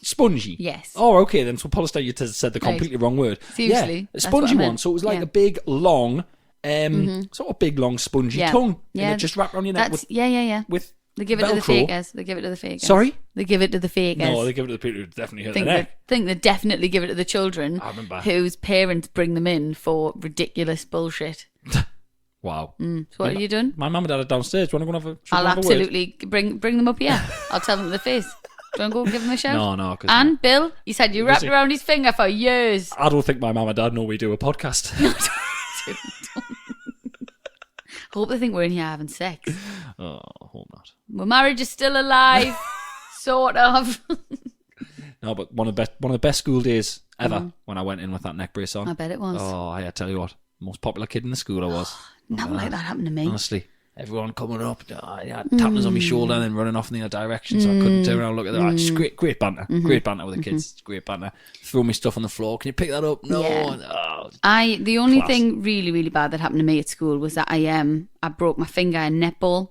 spongy? Yes. Oh, okay then. So polystyrene, you said the completely wrong word. Seriously? Yeah, a spongy one. So it was like a big, long, sort of big, long, spongy tongue. Yeah. And it just wrapped around your neck with... With... They give it to the fakers. Sorry? They give it to the fakers. No, they give it to the people who definitely hurt their neck. I think they definitely give it to the children whose parents bring them in for ridiculous bullshit. Wow. So what have you done? My mum and dad are downstairs. Do you want to go and have a I'll absolutely bring them up here. I'll tell them to the face. Do you want to go give them a shout? No. And Bill, he said you wrapped around his finger for years. I don't think my mum and dad know we do a podcast. Hope they think we're in here having sex. Oh, hope not. My marriage is still alive, sort of. No, but one of the best school days ever when I went in with that neck brace on. I bet it was. Oh, I tell you what, most popular kid in the school I was. Nothing like that happened to me. Honestly, everyone coming up, I had tappers on my shoulder and then running off in the other direction, so I couldn't turn around and look at them. Just great banter, great banter with the kids, great banter. Throw me stuff on the floor. Can you pick that up? No. Yeah. The only thing really, really bad that happened to me at school was that I broke my finger in netball,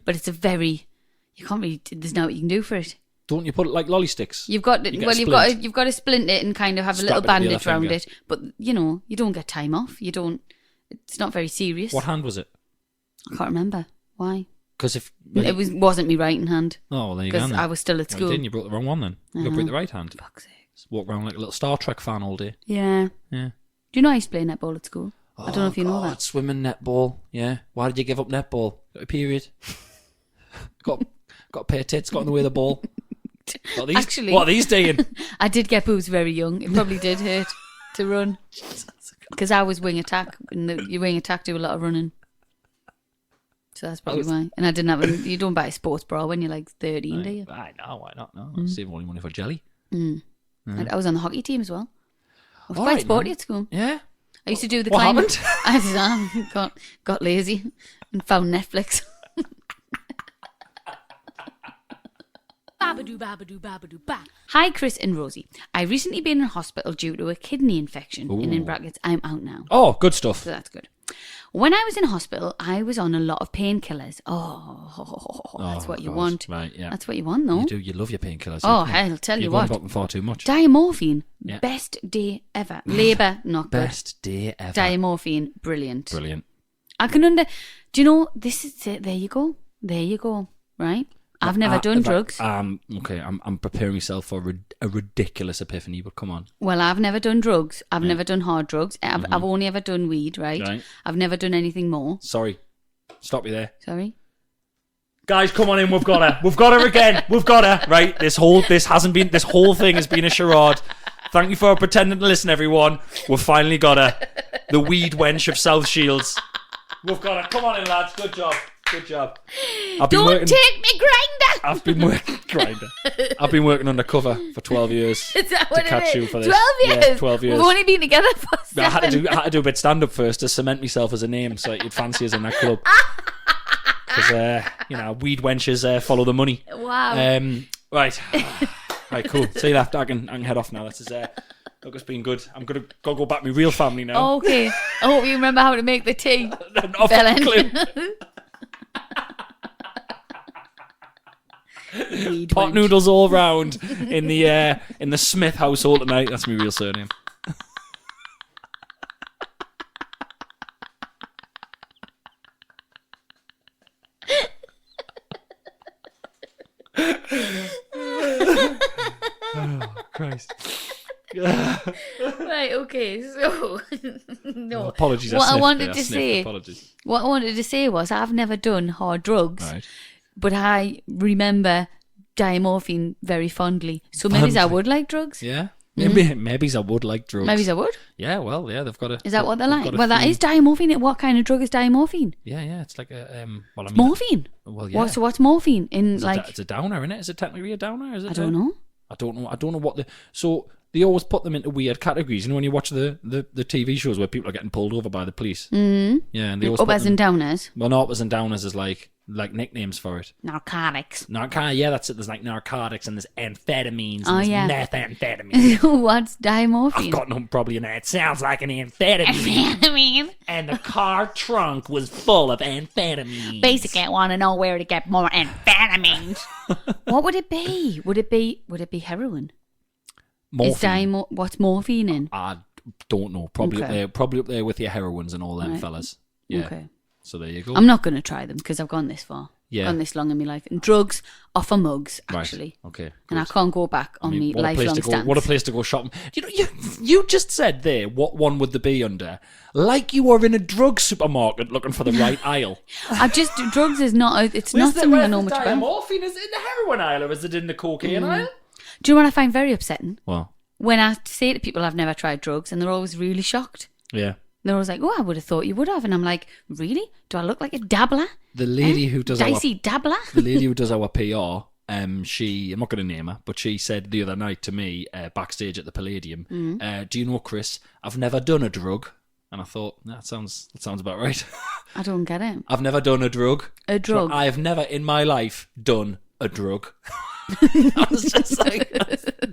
but it's you can't really. There's nothing you can do for it. Don't you put it like lolly sticks? You've got to splint it and kind of have a little bandage around it. But you don't get time off. You don't. It's not very serious. What hand was it? I can't remember. Why? Because it wasn't my right hand. Oh, well, there you go. Because I was still at school. You broke the wrong one then. You got to break the right hand. Fuck's sake. Just walk around like a little Star Trek fan all day. Yeah. Yeah. Do you know I used to play netball at school? I don't know if you know that. Swimming, netball. Yeah. Why did you give up netball? Got a period. got a pair of tits. Got in the way of the ball. Actually, what are these doing? I did get boobs very young. It probably did hurt to run. Because I was wing attack, and your wing attack do a lot of running. So that's probably why. And I didn't have you don't buy a sports bra when you're like 13, do you? I know, why not? No, save all your money for jelly. I was on the hockey team as well. I was quite sporty at school. Yeah. I used to do the What climbing. happened? I got lazy and found Netflix. Babadoo, babadoo, babadoo, ba. Hi, Chris and Rosie. I recently been in hospital due to a kidney infection. And in brackets, I'm out now. Oh, good stuff. So that's good. When I was in hospital, I was on a lot of painkillers. That's what you want. Right, yeah. That's what you want, though. You do. You love your painkillers. I'll tell you what. You've got them far too much. Diamorphine, best day ever. Labour, not good. Best day ever. Diamorphine, brilliant. Brilliant. I can do you know, this is it. There you go. There you go. Right? I've never done drugs. Okay, I'm preparing myself for a ridiculous epiphany, but come on. Well, I've never done drugs. I've never done hard drugs. I've only ever done weed, right? I've never done anything more. Sorry. Stop you there. Sorry? Guys, come on in. We've got her. We've got her again. We've got her. Right? This whole thing has been a charade. Thank you for pretending to listen, everyone. We've finally got her. The weed wench of South Shields. We've got her. Come on in, lads. Good job. Good job. Don't take me grinder. I've been working grinder. I've been working undercover for 12 years. Is that what to catch you for this. 12 years? Yeah, 12 years. We've only been together for 7. I had to do a bit stand up first to cement myself as a name so you'd fancy us in that club. Because weed wenches follow the money. Wow. Right. Right, cool. See you left. I can head off now. This is look, it's been good. I'm gonna go back to my real family now. Okay. I hope you remember how to make the tea. Off the clue. Pot noodles all round in the Smith household tonight. That's my real surname. Oh, Christ. Right, okay, so no. Apologies. What I wanted to say Apologies. was I've never done hard drugs, Right. but I remember diamorphine very fondly. So maybe I would like drugs. Yeah. Maybe I would like drugs. Maybe I would. Yeah, well, yeah, they've got a... Is that what they're like? Well, that is diamorphine. What kind of drug is diamorphine? Yeah, it's like a... morphine. Well, yeah. So what's morphine? It's a downer, isn't it? Is it technically a downer? Is it? I don't know. I don't know what the... So they always put them into weird categories. You know when you watch the TV shows where people are getting pulled over by the police? Mm-hmm. Yeah, and they always uppers and downers. Well, no, uppers and downers is like nicknames for it. Narcotics. Yeah, that's it. There's like narcotics and there's amphetamines and there's methamphetamine. What's diamorphine? I've got no probably in there. It sounds like an amphetamine. And the car trunk was full of amphetamines. Basically, I want to know where to get more amphetamines. What would it be? Would it be heroin? Morphine. What's morphine in? I don't know. Probably up there with your heroines and all them fellas. Yeah. Okay. So there you go. I'm not going to try them because I've gone this far. Yeah. Gone this long in my life. And drugs are for mugs, actually. Right. Okay. Good. And I can't go back on me lifelong stance. What a place to go shopping. You just said there, what one would there be under? Like you were in a drug supermarket looking for the right aisle. Drugs is not, it's not something I know much about. Morphine is it in the heroin aisle or is it in the cocaine aisle? Do you know what I find very upsetting? Well, when I say to people I've never tried drugs and they're always really shocked. Yeah. They're always like, I would have thought you would have. And I'm like, really? Do I look like a dabbler? The lady who does dabbler? The lady who does our PR, I'm not going to name her, but she said the other night to me, backstage at the Palladium, do you know, Chris, I've never done a drug. And I thought, that sounds about right. I don't get it. I've never done a drug. A drug? I have never in my life done a drug. I was just like,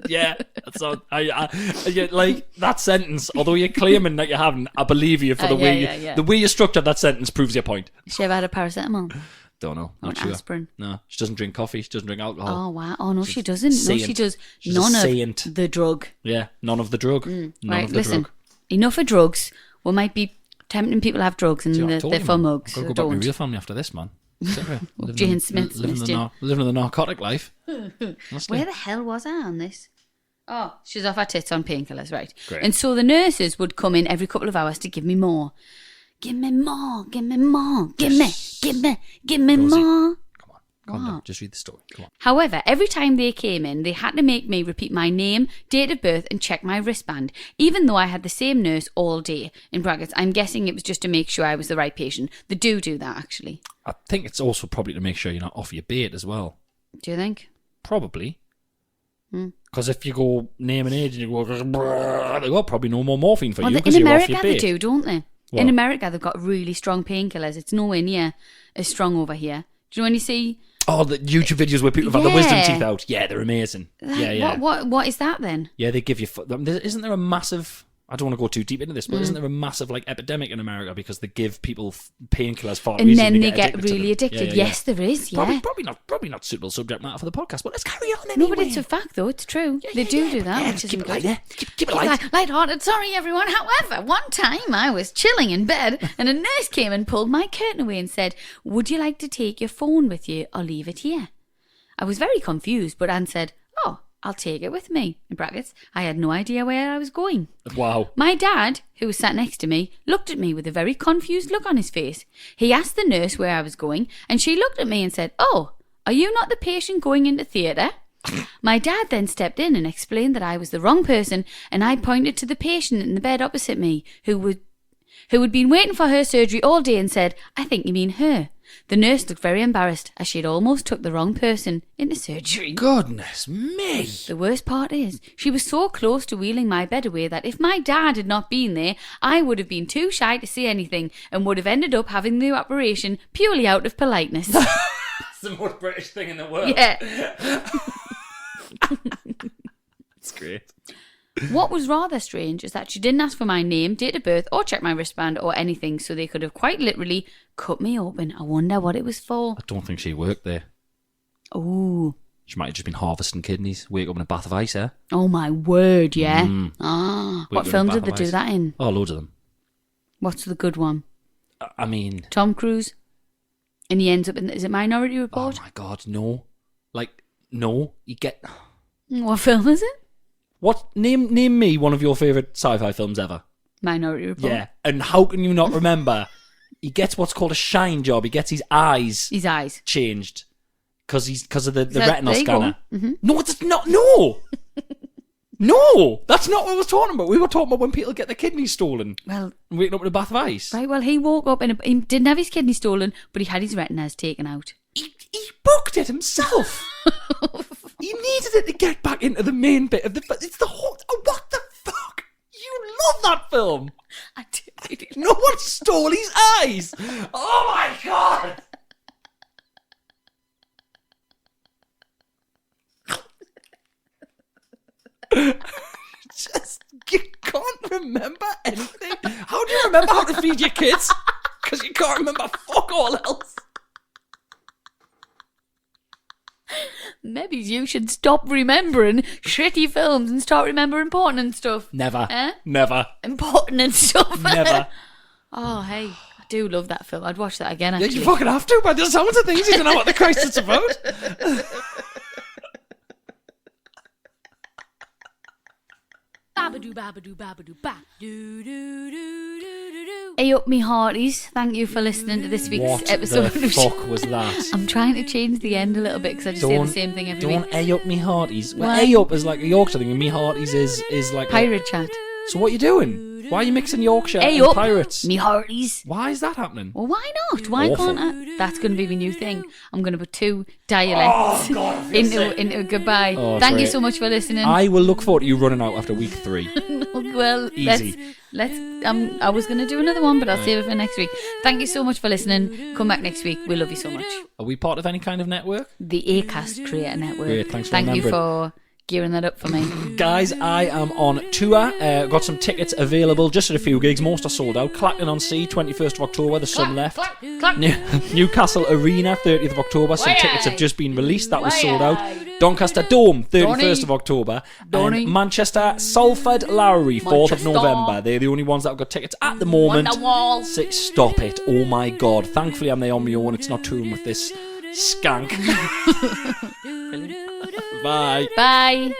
yeah, that's all, like that sentence. Although you're claiming that you haven't, I believe you for the way you structured that sentence proves your point. Has she ever had a paracetamol? Don't know. Or not an sure. aspirin? No, she doesn't drink coffee. She doesn't drink alcohol. Oh wow! Oh no, she doesn't. Saint. No, she does. She's none a of saint. the drug. Yeah, none of the drug. Right, listen. Enough of drugs. We might be tempting people to have drugs, and they're for mugs. I'll go back to my real family after this, man. Jane Smith living the narcotic life. Where the hell was I on this? Oh, she's off her tits on painkillers, right? Great. And so the nurses would come in every couple of hours to give me more. Give me more, give me more, give me Rosie, more. Come on. Calm down. Just read the story. Come on. However, every time they came in, they had to make me repeat my name, date of birth, and check my wristband, even though I had the same nurse all day. In brackets, I'm guessing it was just to make sure I was the right patient. They do that, actually. I think it's also probably to make sure you're not off your bait as well. Do you think? Probably. Because if you go name and age and you go, they got probably no more morphine for you because you're off your bait. In America, they do, don't they? What? In America, they've got really strong painkillers. It's nowhere near as strong over here. Do you know when you see... Oh, the YouTube videos where people have had the wisdom teeth out. Yeah, they're amazing. Yeah. What is that then? Yeah, they give you... Isn't there a massive... I don't want to go too deep into this, but isn't there a massive epidemic in America because they give people painkillers for and reason then they get addicted really addicted. Yes, there is. Yeah, probably not suitable subject matter for the podcast. But let's carry on anyway. No, but it's a fact though. It's true. They do that. Yeah, which is keep it good. light. Keep it light. Light-hearted. Sorry, everyone. However, one time I was chilling in bed and a nurse came and pulled my curtain away and said, "Would you like to take your phone with you or leave it here?" I was very confused, but answered, "Oh, I'll take it with me." In brackets, I had no idea where I was going. Wow. My dad, who was sat next to me, looked at me with a very confused look on his face. He asked the nurse where I was going, and she looked at me and said, "Oh, are you not the patient going into theatre?" My dad then stepped in and explained that I was the wrong person, and I pointed to the patient in the bed opposite me, who had been waiting for her surgery all day, and said, "I think you mean her." The nurse looked very embarrassed as she had almost took the wrong person into surgery. Goodness me. The worst part is, she was so close to wheeling my bed away that if my dad had not been there, I would have been too shy to say anything and would have ended up having the operation purely out of politeness. It's the most British thing in the world. Yeah. It's great. What was rather strange is that she didn't ask for my name, date of birth, or check my wristband or anything, so they could have quite literally cut me open. I wonder what it was for. I don't think she worked there. Oh. She might have just been harvesting kidneys. Wake up in a bath of ice, eh? Oh my word, yeah. What Wake up in a film bath did they of do ice. that in? Oh, loads of them. What's the good one? I mean... Tom Cruise? And he ends up in... Is it Minority Report? Oh my God, no. No. You get... What film is it? What? Name me one of your favourite sci-fi films ever. Minority Report. Yeah, and how can you not remember? He gets what's called a shine job. He gets his eyes changed because of the retinal scanner. Mm-hmm. No, it's not. No, no, that's not what I was talking about. We were talking about when people get their kidneys stolen. Well, and waking up in a bath of ice. Right. Well, he woke up and he didn't have his kidney stolen, but he had his retinas taken out. He booked it himself. He needed it to get back into the main bit of the... It's the whole... Oh, what the fuck? You love that film. I do. No one stole his eyes. Oh my God. You can't remember anything. How do you remember how to feed your kids? Because you can't remember fuck all else. Maybe you should stop remembering shitty films and start remembering important and stuff. Never. Eh? Never. Important and stuff. Never. Oh, hey. I do love that film. I'd watch that again, actually. Yeah, you fucking have to, by the sounds of things. You don't know what the Christ it's about. Babadoo, babadoo, babadoo, ba. Doo, doo, doo, doo, doo, doo. Hey up me hearties, thank you for listening to this week's What episode. the fuck was that? I'm trying to change the end a little bit because I just say the same thing every week. Don't A up me hearties. Well, Why? A up is like a Yorkshire thing and me hearties is like Pirate chat. So what are you doing? Why are you mixing Yorkshire Hey and up pirates? me hearties. Why is that happening? Well, why not? Why Awful. can't I? That's going to be my new thing. I'm going to put two dialects into a goodbye. Oh, Thank you great. so much for listening. I will look forward to you running out after week 3. Well, Easy. let's. I was going to do another one, but I'll save it for next week. Thank you so much for listening. Come back next week. We love you so much. Are we part of any kind of network? The Acast Creator Network. Great, thanks for Thank you remembering. for gearing that up for me. Guys, I am on tour. Got some tickets available, just at a few gigs. Most are sold out. Clacton-on-Sea, 21st of October. The sun left. Newcastle Arena, 30th of October. Some tickets have just been released. That was sold out. Doncaster Dome, 31st of October. And Manchester Salford Lowry, 4th of November. They're the only ones that have got tickets at the moment. Stop it. Oh my God. Thankfully, I'm there on my own. It's not touring with this skank. Bye. Bye.